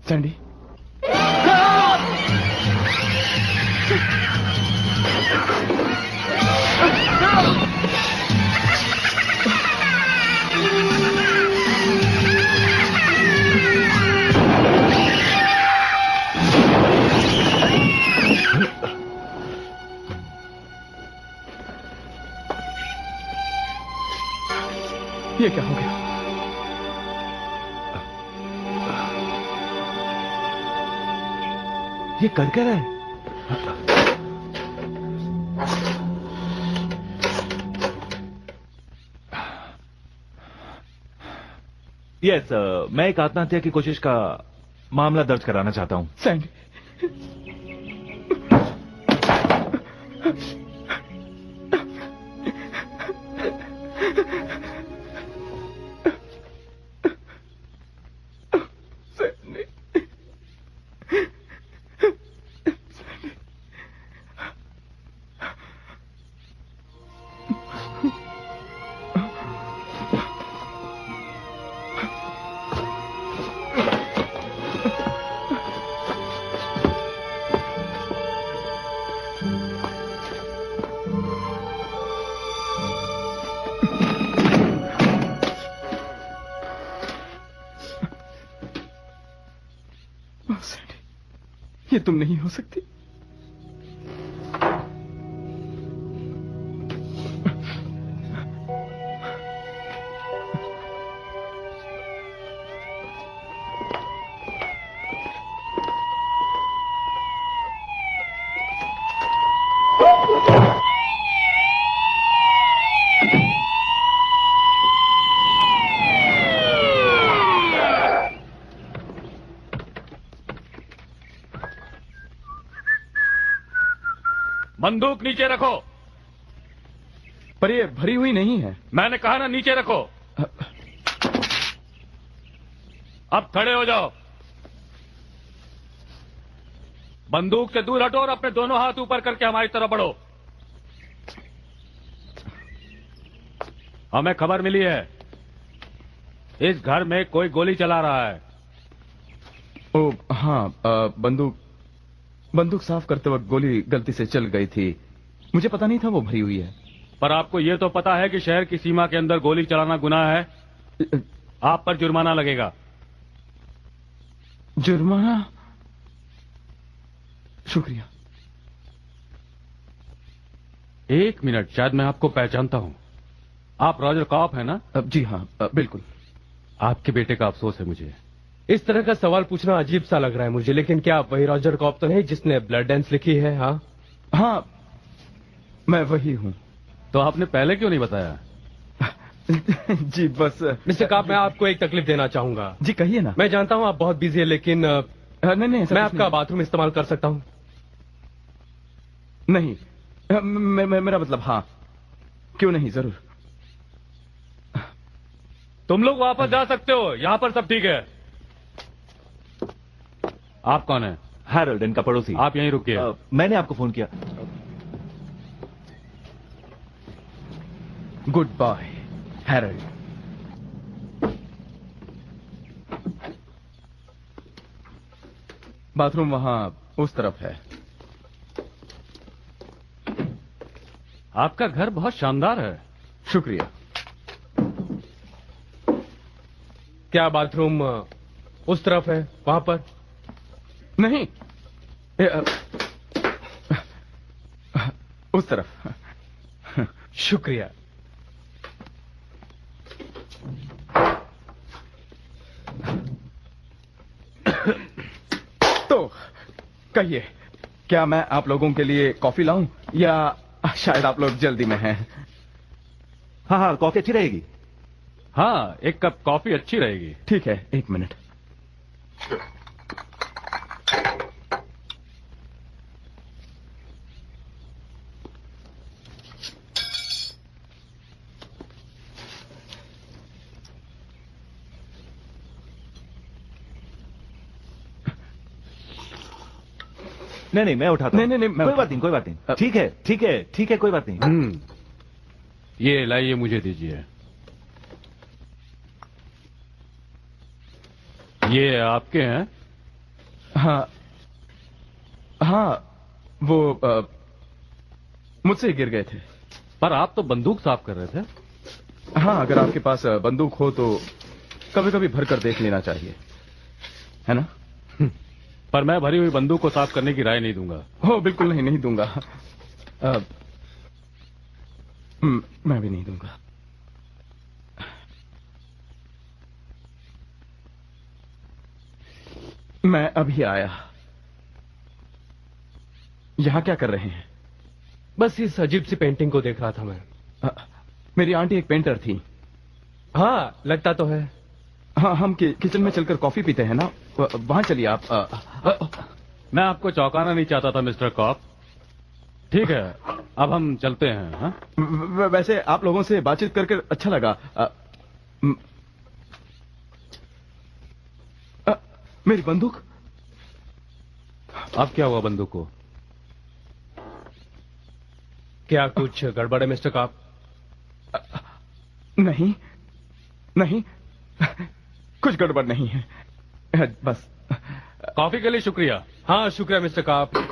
I: सैंडी, ये क्या हो गया?
K: ये कर क्या रहा है? यस, मैं एक आत्महत्या की कोशिश का मामला दर्ज कराना चाहता हूं।
I: सैंडी, ये तुम नहीं हो सकती।
J: बंदूक नीचे रखो।
I: पर ये भरी हुई नहीं है।
J: मैंने कहा ना नीचे रखो। अब खड़े हो जाओ। बंदूक से दूर हटो और अपने दोनों हाथ ऊपर करके हमारी तरफ बढ़ो। हमें खबर मिली है इस घर में कोई गोली चला रहा है।
I: ओ हाँ, बंदूक साफ करते वक्त गोली गलती से चल गई थी। मुझे पता नहीं था वो भरी हुई है।
J: पर आपको ये तो पता है कि शहर की सीमा के अंदर गोली चलाना गुनाह है। आप पर जुर्माना लगेगा।
I: जुर्माना? शुक्रिया।
J: एक मिनट, शायद मैं आपको पहचानता हूं। आप रॉजर कॉप है ना?
I: जी हाँ, बिल्कुल।
J: आपके बेटे का अफसोस है मुझे।
D: इस तरह का सवाल पूछना अजीब सा लग रहा है मुझे, लेकिन क्या आप वही रॉजर कॉप तो नहीं जिसने ब्लड डांस लिखी है? हाँ
I: हाँ, मैं वही हूँ।
J: तो आपने पहले क्यों नहीं बताया?
I: जी बस।
D: मिस्टर कॉप, मैं आपको एक तकलीफ देना चाहूंगा।
I: जी कहिए ना।
D: मैं जानता हूँ आप बहुत बिजी है, लेकिन
I: नहीं,
D: मैं आपका बाथरूम इस्तेमाल कर सकता हूँ?
I: नहीं, मेरा मतलब हाँ, क्यों नहीं, जरूर।
J: तुम लोग वापस जा सकते हो, यहां पर सब ठीक है। आप कौन है?
K: हैरोल्ड, इनका पड़ोसी।
J: आप यहीं रुकिए।
K: मैंने आपको फोन किया।
I: Good bye Harold. बाथरूम वहां उस तरफ है।
J: आपका घर बहुत शानदार है।
I: शुक्रिया।
D: क्या बाथरूम उस तरफ है, वहां पर?
I: नहीं, उस तरफ।
D: शुक्रिया।
I: तो कहिए, क्या मैं आप लोगों के लिए कॉफी लाऊं, या शायद आप लोग जल्दी में हैं?
K: हाँ हाँ, कॉफी अच्छी रहेगी।
J: हाँ, एक कप कॉफी अच्छी रहेगी।
I: ठीक है, एक मिनट।
K: नहीं, मैं उठाता हूं।
I: नहीं,
K: कोई बात नहीं, कोई बात नहीं। ठीक है, ठीक है, ठीक है, कोई बात नहीं।
J: ये लाइए, मुझे दीजिए। ये आपके हैं?
I: हाँ हाँ, वो मुझसे गिर गए थे।
J: पर आप तो बंदूक साफ कर रहे थे।
I: हाँ, अगर आपके पास बंदूक हो तो कभी कभी भर कर देख लेना चाहिए, है ना?
J: पर मैं भरी हुई बंदूक को साफ करने की राय नहीं दूंगा।
I: हो, बिल्कुल नहीं दूंगा। मैं भी नहीं दूंगा। मैं अभी आया। यहां क्या कर रहे हैं?
D: बस इस अजीब सी पेंटिंग को देख रहा था मैं।
I: मेरी आंटी एक पेंटर थी।
D: हाँ, लगता तो है।
I: हाँ, हम किचन में चलकर कॉफी पीते हैं ना, वहां चलिए आप।
J: मैं आपको चौंकाना नहीं चाहता था मिस्टर कॉप। ठीक है, अब हम चलते हैं। हाँ?
I: वैसे आप लोगों से बातचीत करके अच्छा लगा। मेरी बंदूक?
J: अब क्या हुआ बंदूक को?
D: क्या कुछ गड़बड़ है मिस्टर कॉप?
I: नहीं नहीं, कुछ गड़बड़ नहीं है, बस।
J: कॉफी के लिए शुक्रिया।
D: हाँ, शुक्रिया मिस्टर कॉप।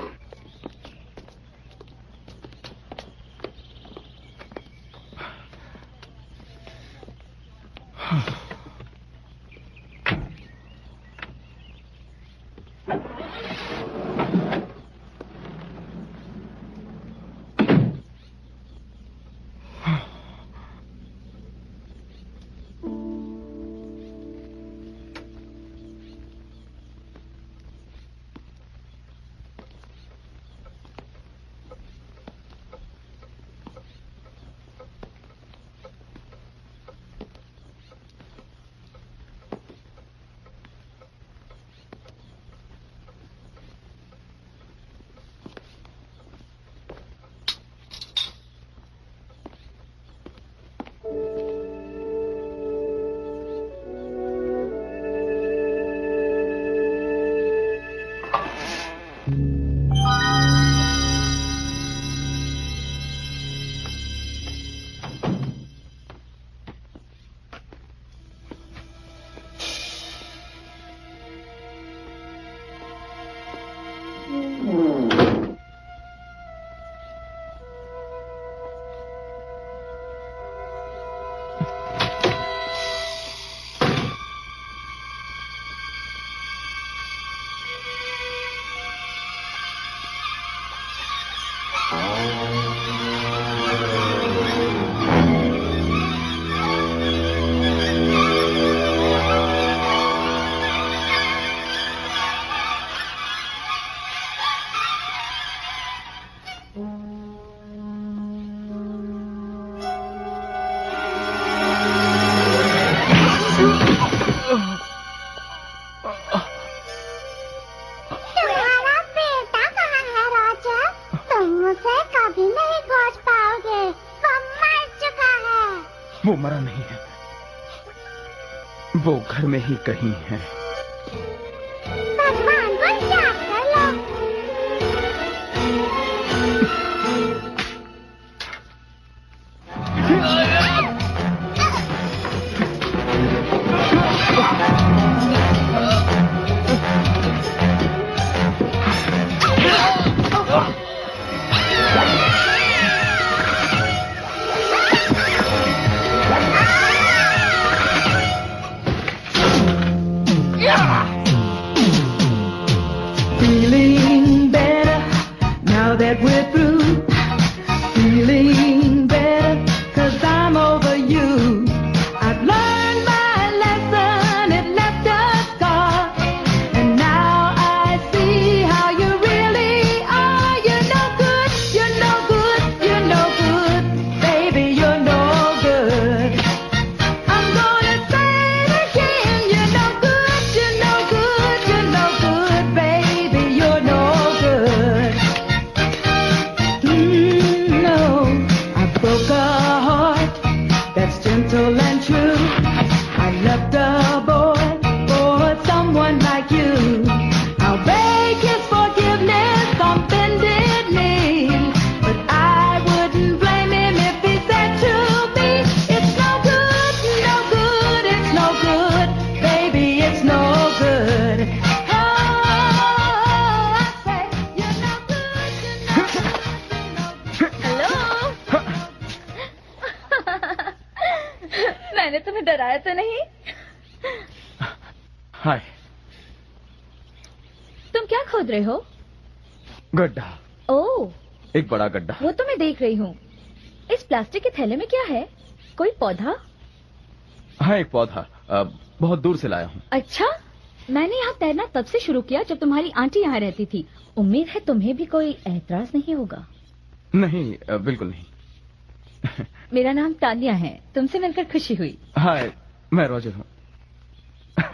I: वो मरा नहीं है, वो घर में ही कहीं है।
L: भगवान को याद कर लो।
M: Feeling better now that we're through. Feeling better 'cause I'm over you. I've learned my lesson, it left a scar. And now I see how you really are. You're no good, you're no good, you're no good. Baby, you're no good. I'm gonna say it again. You're no good, you're no good, you're no good. Baby, you're no good.
I: हाय।
H: तुम क्या खोद रहे हो?
I: गड्ढा।
H: ओह,
I: एक बड़ा गड्ढा।
H: वो तो मैं देख रही हूँ। इस प्लास्टिक के थैले में क्या है? कोई पौधा?
I: हाँ, एक पौधा। बहुत दूर से लाया हूँ।
H: अच्छा, मैंने यहाँ तैरना तब से शुरू किया जब तुम्हारी आंटी यहाँ रहती थी। उम्मीद है तुम्हें भी कोई एतराज नहीं होगा।
I: नहीं, बिल्कुल नहीं।
H: मेरा नाम तानिया है। तुमसे मिलकर खुशी हुई।
I: हाय, मैं रॉजर हूँ।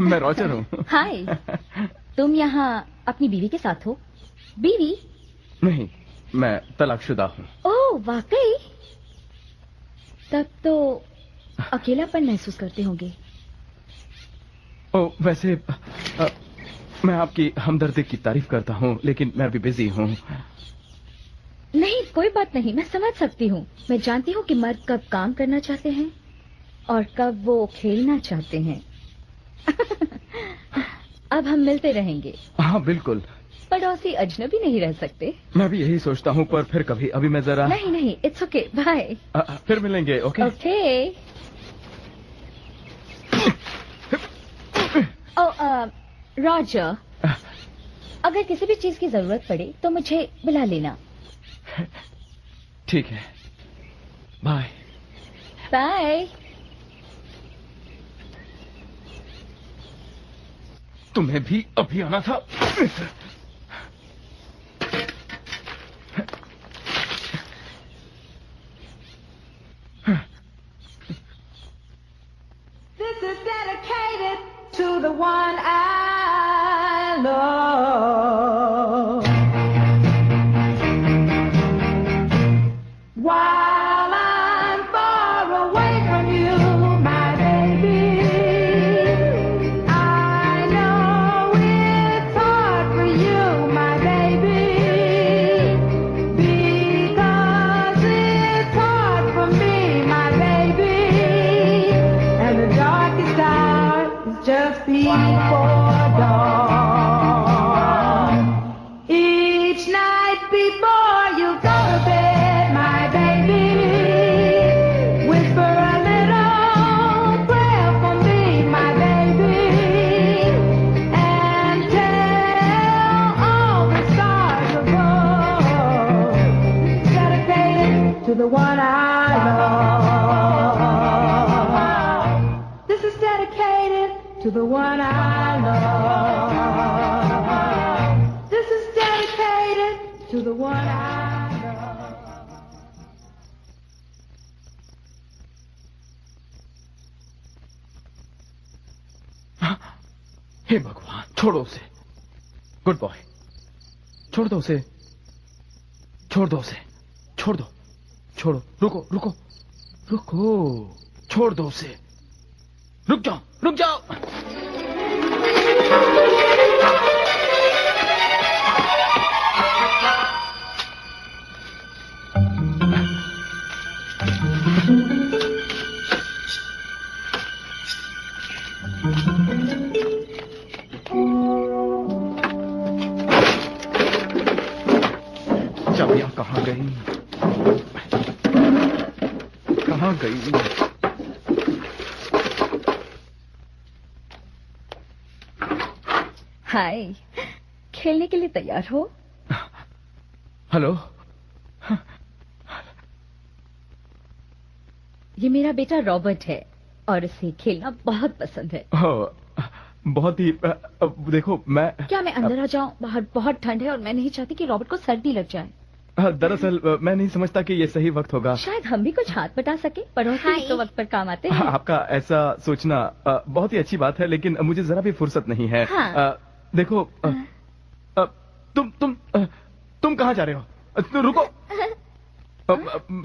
I: मैं रॉजर हूँ।
H: हाय, तुम यहाँ अपनी बीवी के साथ हो? बीवी?
I: नहीं, मैं तलाकशुदा हूँ।
H: ओह, वाकई? तब तो अकेलापन महसूस करते होंगे।
I: ओह, वैसे मैं आपकी हमदर्दी की तारीफ करता हूँ, लेकिन मैं अभी बिजी हूँ।
H: नहीं, कोई बात नहीं, मैं समझ सकती हूँ। मैं जानती हूँ कि मर्द कब काम करना चाहते हैं और कब वो खेलना चाहते हैं। अब हम मिलते रहेंगे।
I: हाँ, बिल्कुल।
H: पड़ोसी अजनबी नहीं रह सकते।
I: मैं भी यही सोचता हूँ, पर फिर कभी अभी मैं जरा।
H: नहीं नहीं, इट्स ओके, बाय।
I: फिर मिलेंगे। Okay
H: okay. रॉजर, अगर किसी भी चीज की जरूरत पड़े तो मुझे बुला लेना।
I: ठीक है, बाय।
H: बाय।
I: तुम्हें भी अभी आना था।
M: This is dedicated to the one I love. While I'm far away from you, my baby, I know it's hard for you, my baby, because it's hard for me, my baby, and the darkest hour is just before dawn. Each night before you go to bed, my baby, whisper a little prayer for me, my baby, and tell all the stars above, dedicated to the one I love. This is dedicated to the one I love. This is dedicated to the one I love.
I: हे भगवान, छोड़ो उसे। Good boy, छोड़ दो उसे। छोड़ दो उसे। छोड़ दो। छोड़ो। रुको रुको रुको। छोड़ दो उसे। रुक जाओ, रुक जाओ। चाबियां कहाँ गई? कहाँ गई?
H: हाय, खेलने के लिए तैयार हो?
I: हेलो।
H: ये मेरा बेटा रॉबर्ट है और उसे खेलना बहुत पसंद है।
I: बहुत ही देखो, मैं
H: क्या मैं अंदर आ जाऊं? बाहर बहुत ठंड है और मैं नहीं चाहती कि रॉबर्ट को सर्दी लग जाए।
I: दरअसल मैं नहीं समझता कि ये सही वक्त होगा।
H: शायद हम भी कुछ हाथ बटा सके। पड़ोसी तो वक्त पर काम आते हैं।
I: आपका ऐसा सोचना बहुत ही अच्छी बात है, लेकिन मुझे जरा भी फुर्सत नहीं है।
H: हाँ।
I: देखो, तुम कहाँ जा रहे हो? रुको।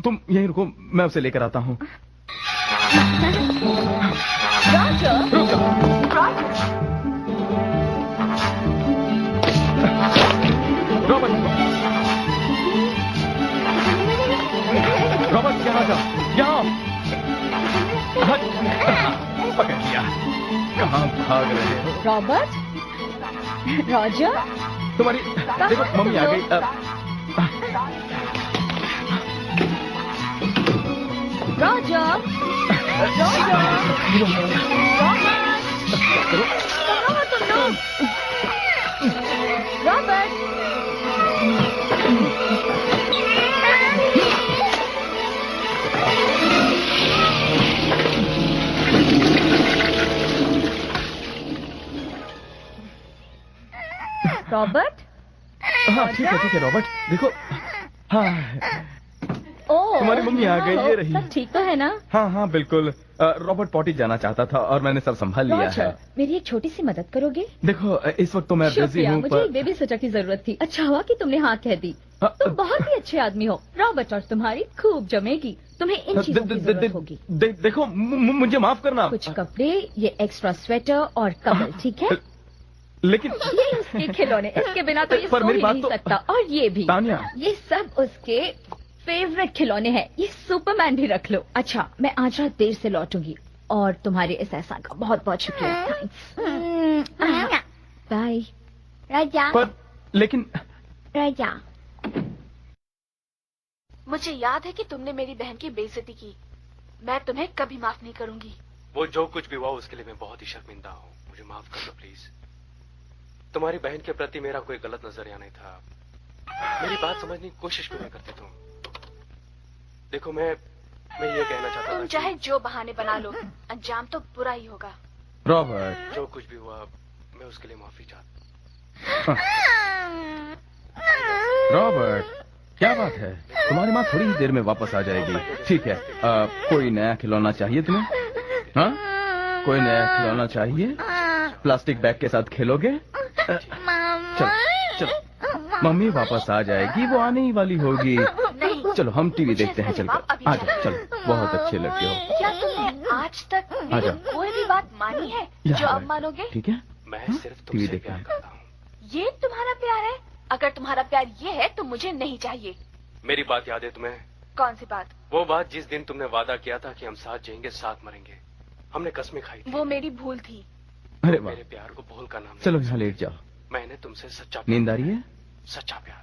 I: तुम यहीं रुको, मैं उसे लेकर आता हूँ। रुक जाओ। रॉबर्ट, यहाँ जाओ, यहाँ। पकड़ लिया। कहाँ भाग रहे हो?
H: रॉबर्ट? रॉजर?
I: तुम्हारी देखो, मम्मी आ गई।
H: रॉजर? रॉबर्ट।
I: हाँ ठीक है रॉबर्ट, देखो। हाँ
H: ओ
I: तुम्हारी मम्मी आ गई, ये रही।
H: सब ठीक तो है ना?
I: हाँ बिल्कुल। रॉबर्ट पॉटी जाना चाहता था और मैंने सब संभाल लिया है।
H: मेरी एक छोटी सी मदद करोगे?
I: देखो इस वक्त तो मैं बिजी
H: शुक्रिया,
I: हूँ
H: मुझे एक बेबी सिटर की जरूरत थी। अच्छा हुआ कि तुमने हाँ कह दी। तुम बहुत ही अच्छे आदमी हो रॉबर्ट, और तुम्हारी खूब जमेगी। तुम्हें इन चीजों की जरूरत होगी।
I: देखो मुझे माफ करना।
H: कुछ कपड़े, ये एक्स्ट्रा स्वेटर और कपल, ठीक है?
I: लेकिन
H: ये उसके खिलौने, इसके बिना तो ये
I: पर
H: सो
I: मेरी
H: ही
I: बात
H: नहीं
I: तो-
H: सकता। और ये भी,
I: तानिया।
H: ये सब उसके फेवरेट खिलौने हैं। ये सुपरमैन भी रख लो। अच्छा, मैं आज रात देर से लौटूंगी और तुम्हारे इस एहसान का बहुत बहुत शुक्रिया। बाय।
L: राजा
I: पर लेकिन
L: राजा
G: मुझे याद है कि तुमने मेरी बहन की बेइज्जती की। मैं तुम्हें कभी माफ नहीं करूंगी।
D: वो जो कुछ भी हुआ उसके लिए मैं बहुत ही शर्मिंदा हूँ। मुझे माफ कर दो प्लीज। तुम्हारी बहन के प्रति मेरा कोई गलत नजरिया नहीं था। मेरी बात समझने की कोशिश क्यों नहीं करते तुम? देखो मैं ये कहना चाहता था
G: तुम चाहे जो बहाने बना लो, अंजाम तो बुरा ही होगा।
I: रॉबर्ट,
D: जो कुछ भी हुआ मैं उसके लिए माफी चाहता।
I: रॉबर्ट क्या बात है? तुम्हारी माँ थोड़ी ही देर में वापस आ जाएगी। ठीक है, कोई नया खिलौना चाहिए तुम्हें? हाँ, कोई नया खिलौना चाहिए? प्लास्टिक बैग के साथ खेलोगे? चलो मम्मी वापस आ जाएगी, वो आने ही वाली होगी। चलो हम टीवी देखते हैं, चलकर आ जाओ। चलो, बहुत अच्छे लड़के हो।
G: क्या तुमने आज तक मेरी कोई भी बात मानी है जो अब मानोगे?
I: ठीक है,
D: मैं सिर्फ
I: टीवी
D: तुमसे
I: देखते
D: प्यार
I: हैं।
D: करता हूँ।
G: ये तुम्हारा प्यार है? अगर तुम्हारा प्यार ये है तो मुझे नहीं चाहिए।
D: मेरी बात याद है तुम्हें?
G: कौन सी बात?
D: वो बात जिस दिन तुमने वादा किया था कि हम साथ जिएंगे, साथ मरेंगे। हमने कसमें खाई थी।
G: वो मेरी भूल थी।
I: अरे वाह,
D: मेरे प्यार को भूल का नाम नहीं।
I: चलो यहाँ लेट जाओ।
D: मैंने तुमसे सच्चा
I: नींद आ रही है?
D: सच्चा प्यार।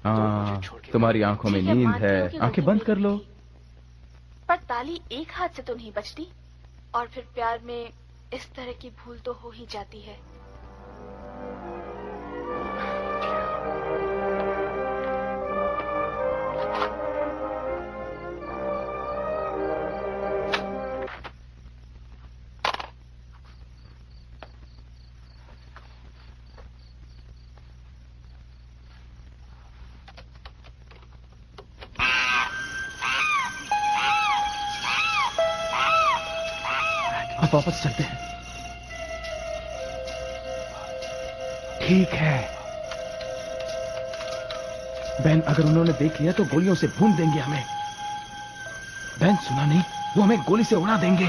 I: हाँ, तुम्हारी आंखों में
G: ठीक है,
I: नींद
G: मानती हूँ
I: है,
G: कि
I: आंखें
G: वो
I: बंद
G: भी
I: कर लो।
G: पर ताली एक हाथ से तो नहीं बचती, और फिर प्यार में इस तरह की भूल तो हो ही जाती है।
I: अब वापस चलते हैं। ठीक है बहन, अगर उन्होंने देख लिया तो गोलियों से भून देंगे हमें। बहन सुना नहीं, वो हमें गोली से उड़ा देंगे।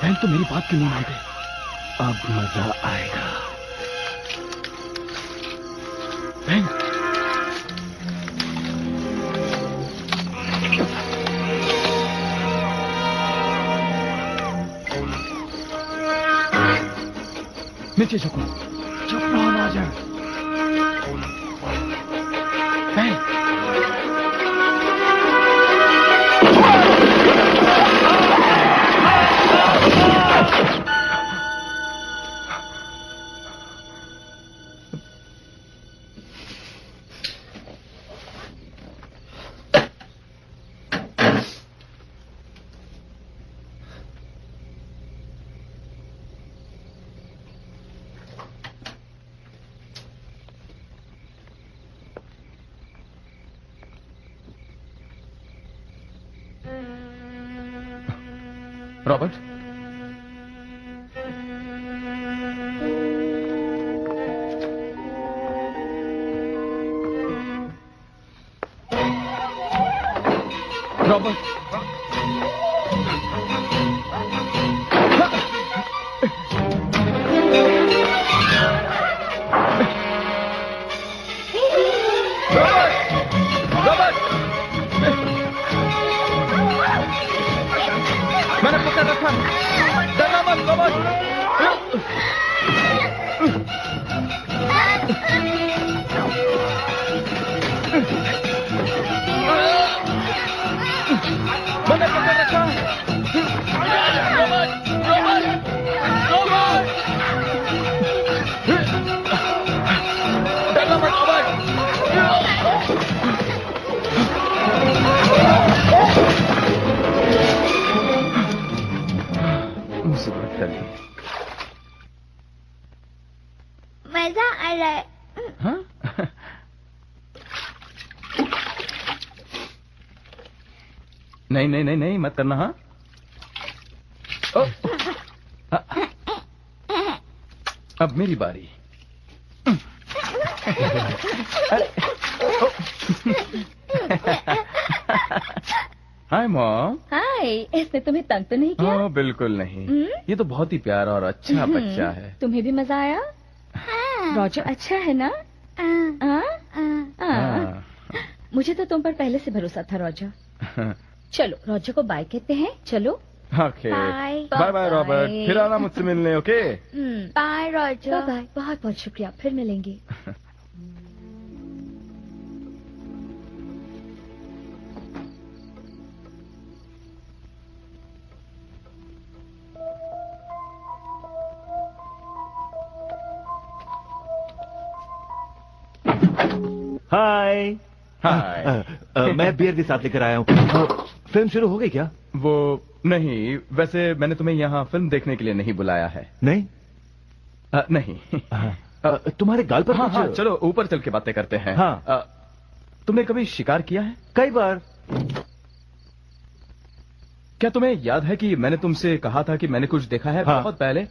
I: बहन तो मेरी बात क्यों नहीं मानते? अब मजा आएगा। बहन नीचे झुको, चुप रहो राजा। बहन रॉबर्ट, रॉबर्ट, मैंने पकड़ रखा। डरना मत रॉबर्ट। मैंने पकड़ रखा। Robert, Robert, Robert. डरना मत रॉबर्ट। मुसीबत कर दी।
L: मजा आ रहा है।
I: हाँ? नहीं नहीं नहीं नहीं, मत करना। हाँ ओ, अब मेरी बारी। Hi mom.
H: हाय, इसने तुम्हें तंग तो नहीं किया?
I: ओह बिल्कुल नहीं, ये तो बहुत ही प्यारा और अच्छा बच्चा है।
H: तुम्हें भी मजा आया? रॉजर अच्छा है ना? मुझे तो तुम पर पहले से भरोसा था रॉजर। चलो रॉजर को बाय कहते हैं, चलो।
I: Okay
L: bye.
I: Bye bye Robert, फिर आना मुझसे मिलने। Okay
L: bye Roger.
H: बाय, बहुत बहुत शुक्रिया, फिर मिलेंगे।
K: हाय।
I: हाय।
K: मैं बियर भी साथ लेकर आया हूँ। फिल्म शुरू हो गई क्या?
I: वो नहीं, वैसे मैंने तुम्हें यहाँ फिल्म देखने के लिए नहीं बुलाया है।
K: नहीं?
I: नहीं।
K: तुम्हारे गाल पर
I: हाँ,
K: कुछ-
I: हाँ, चलो ऊपर चल के बातें करते हैं।
K: हाँ।
I: तुमने कभी शिकार किया है?
K: कई बार।
I: क्या तुम्हें याद है कि मैंने तुमसे कहा था कि मैंने कुछ देखा है?
K: हाँ।
I: बहुत पहले।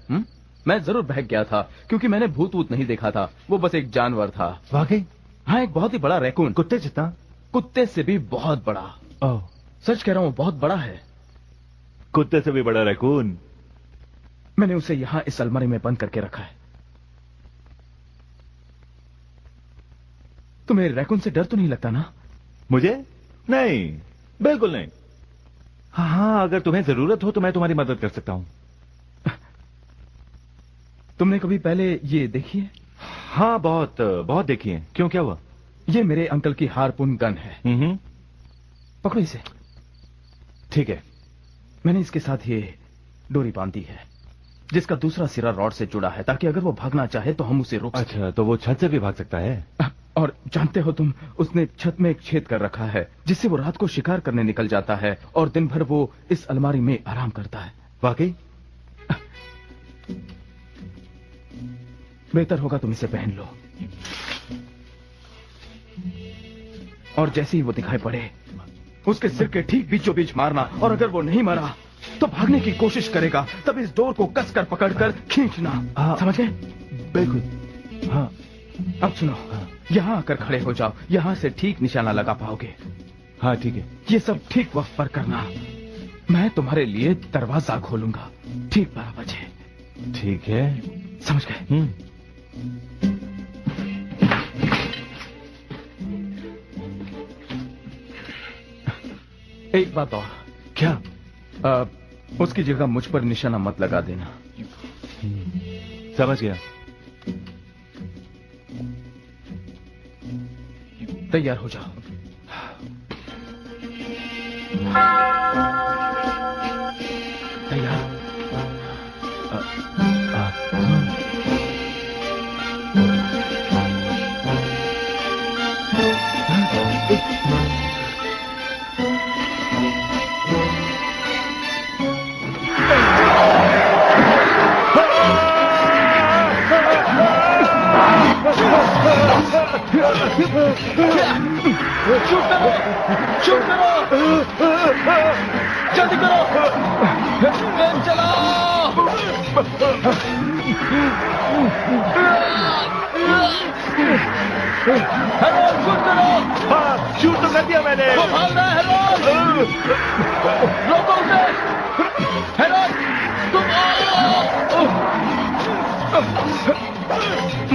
I: मैं जरूर बहक गया था क्योंकि मैंने भूत वूत नहीं देखा था, वो बस एक जानवर था।
K: वाकई?
I: हाँ, एक बहुत ही बड़ा रैकून।
K: कुत्ते जितना?
I: कुत्ते से भी बहुत बड़ा।
K: ओह,
I: सच कह रहा हूँ, बहुत बड़ा है।
K: कुत्ते से भी बड़ा रैकून?
I: मैंने उसे यहाँ इस अलमारी में बंद करके रखा है। तुम्हें रैकून से डर तो नहीं लगता ना?
K: मुझे? नहीं, बिल्कुल नहीं। हाँ, अगर तुम्हें जरूरत हो तो मैं तुम्हारी मदद कर सकता हूँ।
I: तुमने कभी पहले ये देखी है?
K: हाँ, बहुत बहुत देखी है। क्यों, क्या हुआ?
I: ये मेरे अंकल की हारपून गन है। पकड़ो इसे।
K: ठीक है।
I: मैंने इसके साथ ये डोरी बांधी है जिसका दूसरा सिरा रॉड से जुड़ा है, ताकि अगर वो भागना चाहे तो हम उसे रोक सकें।
K: अच्छा, तो वो छत से भी भाग सकता है?
I: और जानते हो तुम, उसने छत में एक छेद कर रखा है जिससे वो रात को शिकार करने निकल जाता है और दिन भर वो इस अलमारी में आराम करता है।
K: वाकई?
I: बेहतर होगा तुम इसे पहन लो, और जैसे ही वो दिखाई पड़े उसके सिर के ठीक बीचों बीच मारना, और अगर वो नहीं मरा तो भागने की कोशिश करेगा, तब इस डोर को कसकर पकड़कर खींचना। समझ गए?
K: बिल्कुल। हाँ।
I: अब सुनो, यहाँ आकर खड़े हो जाओ, यहाँ से ठीक निशाना लगा पाओगे।
K: हाँ ठीक है।
I: ये सब ठीक वक्त पर करना। मैं तुम्हारे लिए दरवाजा खोलूंगा ठीक 12 बजे।
K: ठीक है।
I: समझ गए? एक बात और।
K: क्या?
I: उसकी जगह मुझ पर निशाना मत लगा देना।
K: समझ गया।
I: तैयार हो जाओ। तैयार? शूट करो! शूट करो! जल्दी करो! चलाओ! हेरोल्ड, शूट करो!
K: हाँ, शूट तो कर दिया मैंने।
I: वो भाग रहा है, हेरोल्ड! रोको उसे! हेरोल्ड, तुम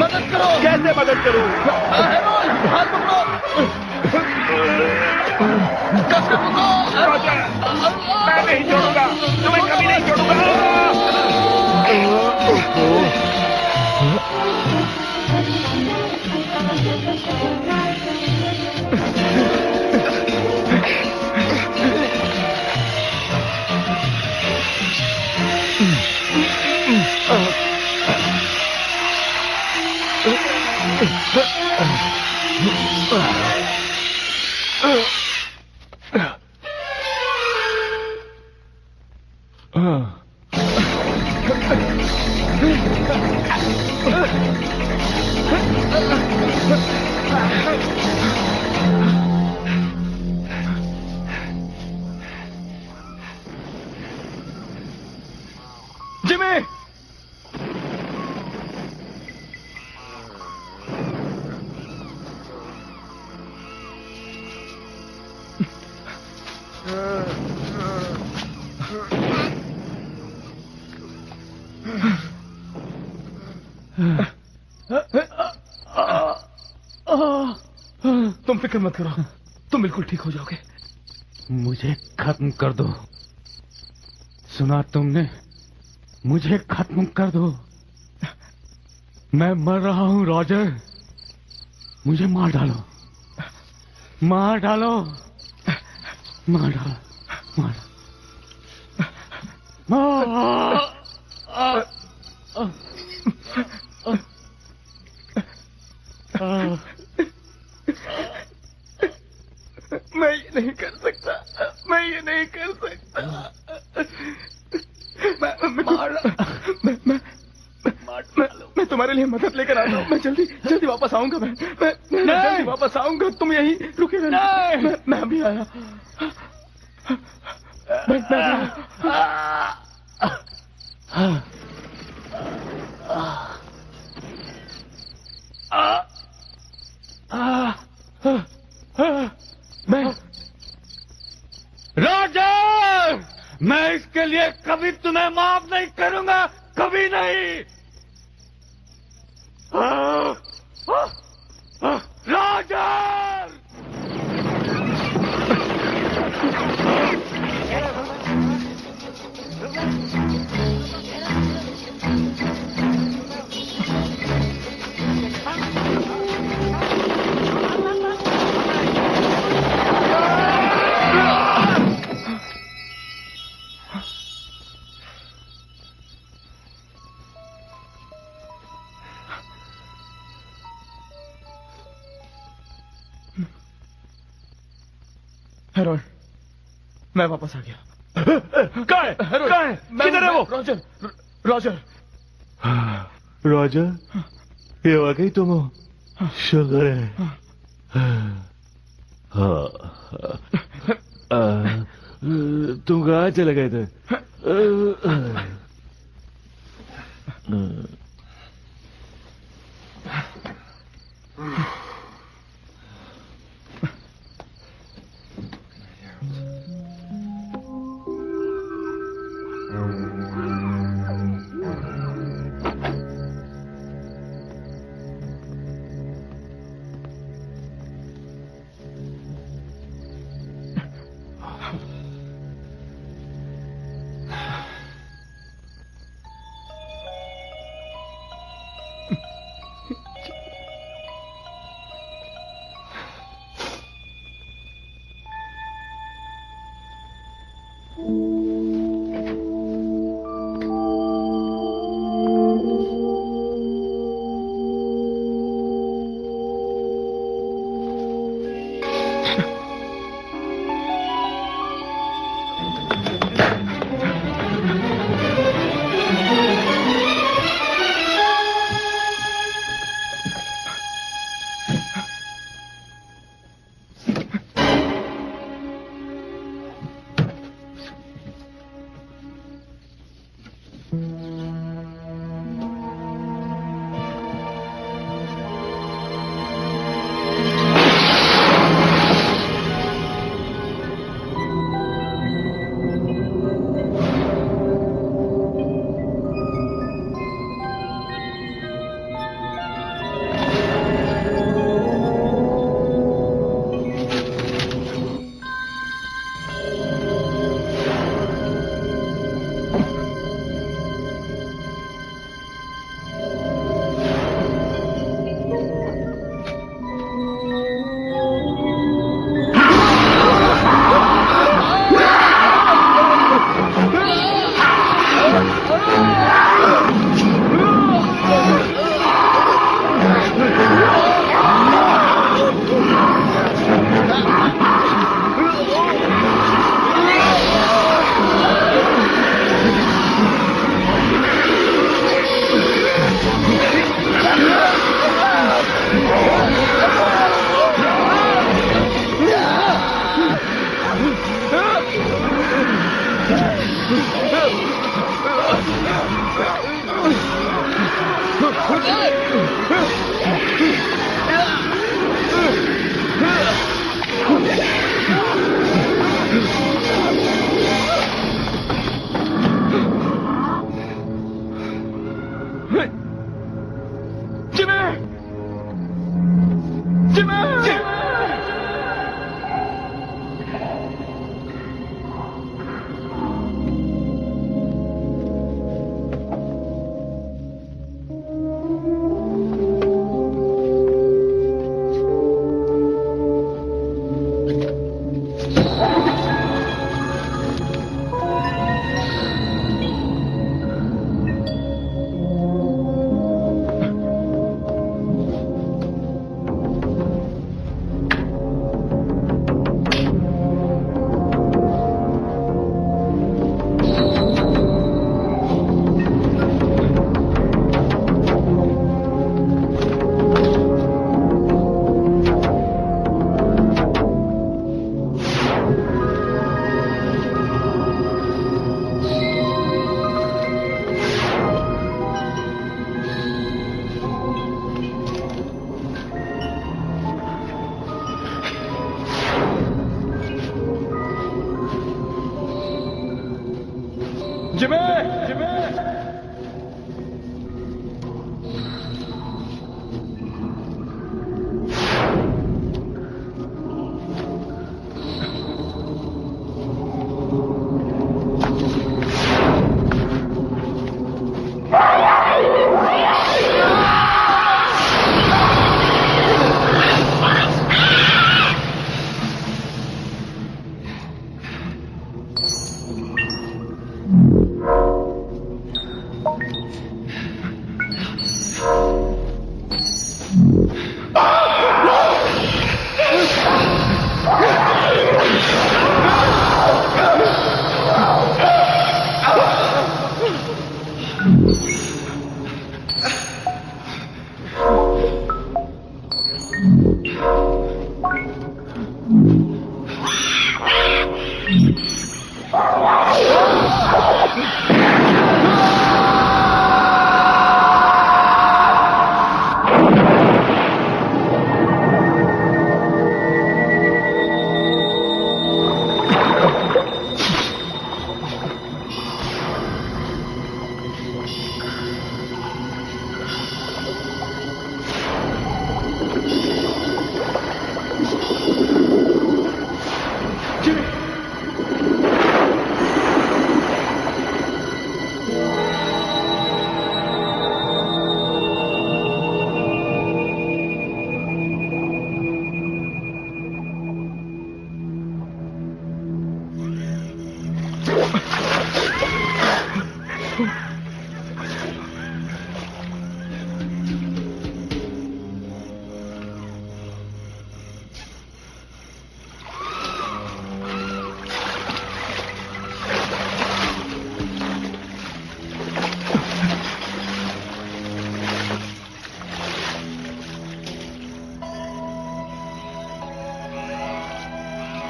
I: मदद करो!
K: कैसे मदद करूं?
I: हेरोल्ड, हाथ पकड़ो! कसकर पकड़ो!
K: मैं नहीं छोड़ूंगा, तुम्हें कभी नहीं छोड़ूंगा।
I: जिमी! तुम फिक्र मत करो, तुम बिल्कुल ठीक हो जाओगे।
J: मुझे खत्म कर दो, सुना तुमने? मुझे खत्म कर दो। मैं मर रहा हूं रॉजर, मुझे मार डालो, मार डालो, मार डालो, मार
I: मैं ये नहीं कर सकता, मैं ये नहीं कर सकता। मैं तुम्हारे लिए मदद लेकर आता हूँ। मैं जल्दी जल्दी वापस आऊंगा। मैं जल्दी वापस आऊंगा। तुम यहीं रुके रहना। मैं अभी आया। मैं भी आया।
J: रॉजर, मैं इसके लिए कभी तुम्हें माफ नहीं करूंगा, कभी नहीं। रॉजर!
I: हेरोल्ड, मैं वापस आ गया।
K: कहाँ है? कहाँ है? किधर है वो?
I: रॉजर, रॉजर,
K: रॉजर, ये वाकई तुम हो? शुक्र है। तुम कहाँ चले गए थे?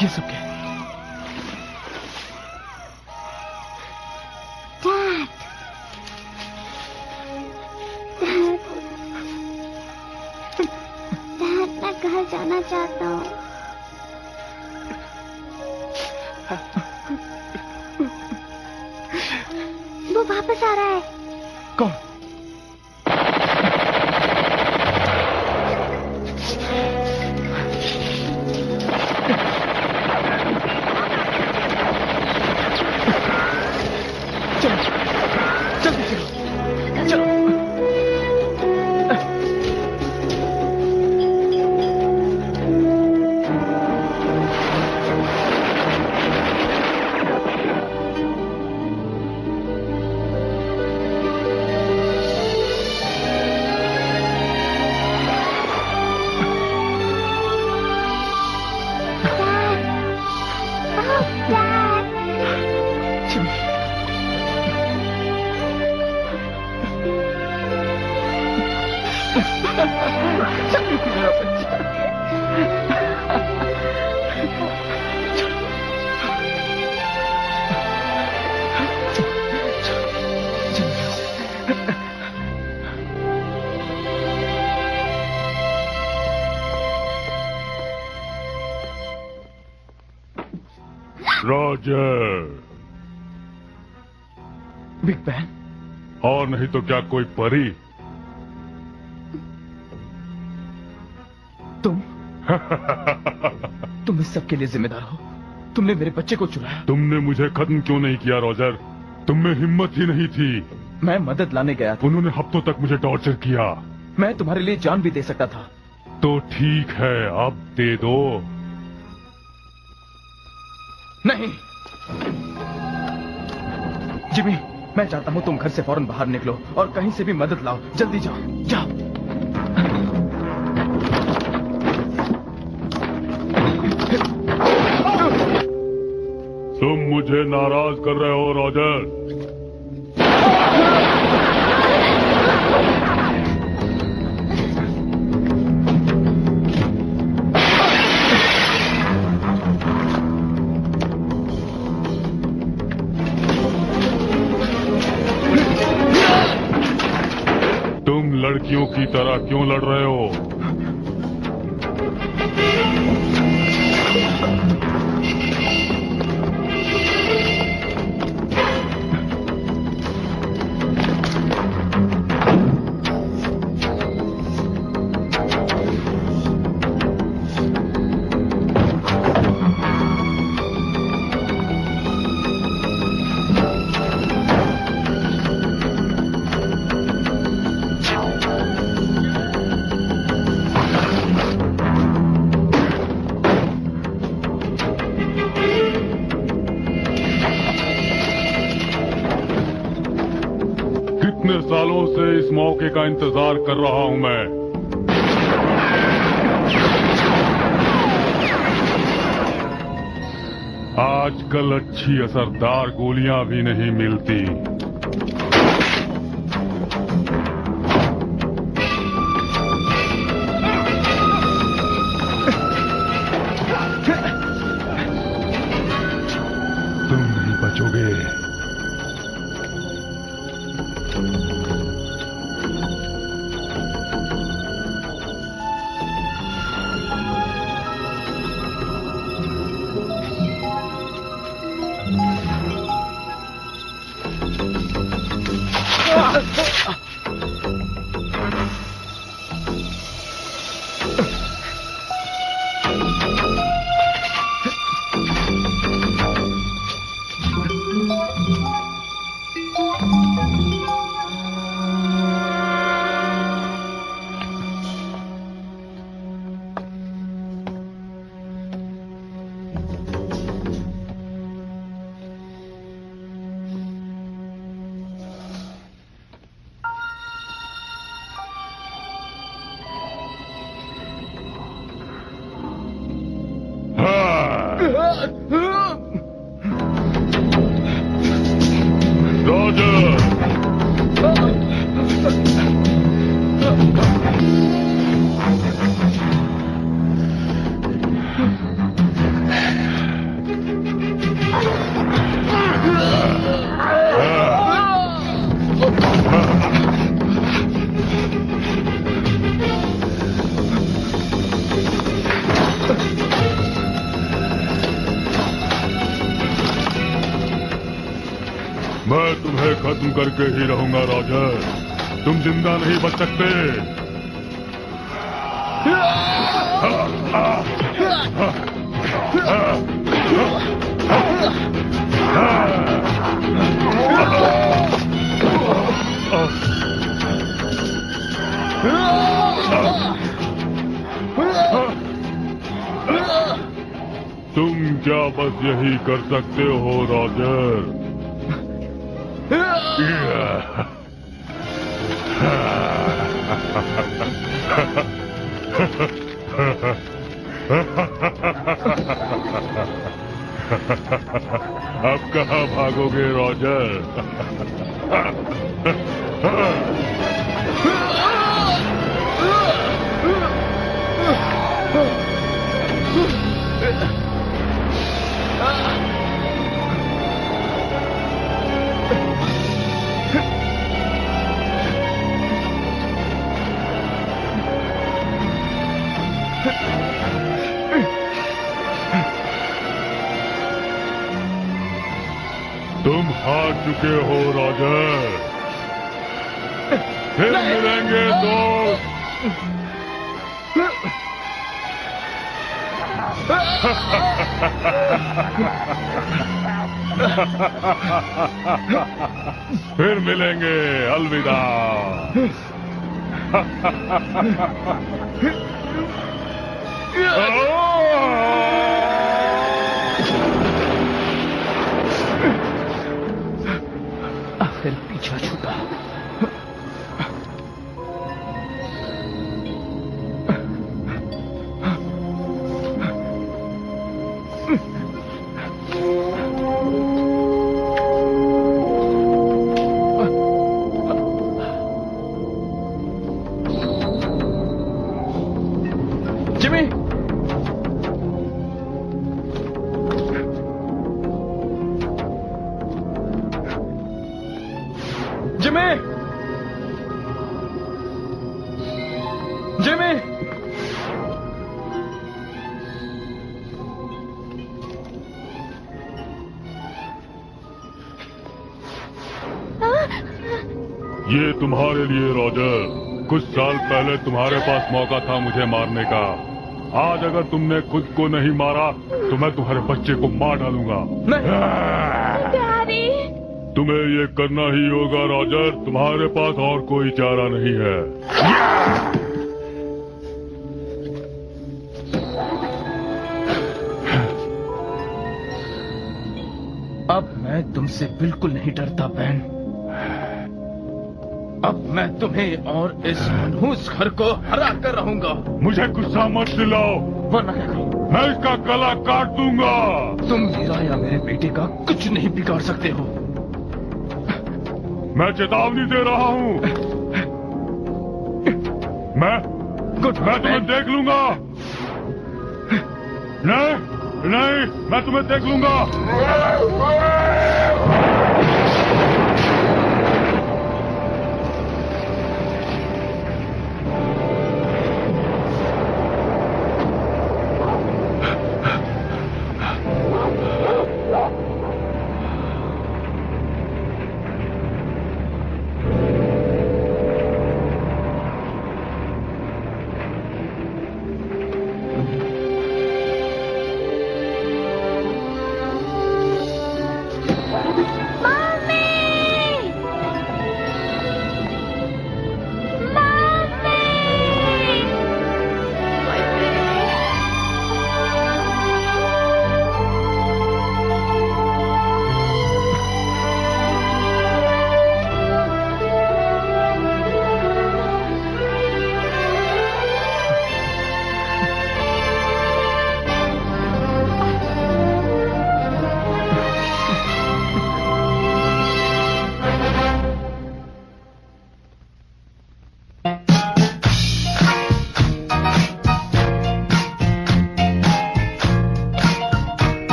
I: ये सब क्या है?
L: डैड, मैं घर जाना चाहता हूँ। वो वापस आ रहा है।
I: कौन?
N: रॉजर।
I: Big Ben.
N: और नहीं तो क्या कोई परी?
I: तुम इस सब के लिए जिम्मेदार हो। तुमने मेरे बच्चे को चुराया।
N: तुमने मुझे खत्म क्यों नहीं किया रॉजर? तुम में हिम्मत ही नहीं थी।
I: मैं मदद लाने गया था।
N: उन्होंने हफ्तों तक मुझे टॉर्चर किया।
I: मैं तुम्हारे लिए जान भी दे सकता था।
N: तो ठीक है, अब दे दो।
I: नहीं जिमी, मैं चाहता हूं तुम घर से फौरन बाहर निकलो और कहीं से भी मदद लाओ। जल्दी जाओ, जाओ।
N: तुम मुझे नाराज कर रहे हो रॉजर। तुम लड़कियों की तरह क्यों लड़ रहे हो? कितने सालों से इस मौके का इंतजार कर रहा हूं मैं। आजकल अच्छी असरदार गोलियां भी नहीं मिलती। तुम नहीं बचोगे। मैं तुम्हें खत्म करके ही रहूंगा रॉजर। तुम जिंदा नहीं बच सकते। तुम क्या बस यही कर सकते हो रॉजर? अब कहाँ भागोगे रॉजर? हार चुके हो रॉजर। फिर मिलेंगे दोस्त। फिर मिलेंगे, अलविदा।
I: आखिर पीछा छूटा। जिमी, जिमी, जिमी,
N: ये तुम्हारे लिए रॉजर। कुछ साल पहले तुम्हारे पास मौका था मुझे मारने का। आज अगर तुमने खुद को नहीं मारा तो मैं तुम्हारे बच्चे को मार डालूंगा।
G: डैडी।
N: तुम्हें ये करना ही होगा रॉजर। तुम्हारे पास और कोई चारा नहीं है।
I: अब मैं तुमसे बिल्कुल नहीं डरता बहन। अब मैं तुम्हें और इस मनहूस घर को हरा कर रहूंगा।
N: मुझे गुस्सा मत दिलाओ,
I: वरना क्या करूं?
N: मैं इसका गला काट दूंगा।
I: तुम मेरा या मेरे बेटे का कुछ नहीं बिगाड़ सकते हो।
N: मैं चेतावनी दे रहा हूँ। मैं तुम्हें देख लूंगा। नहीं, मैं तुम्हें देख लूंगा।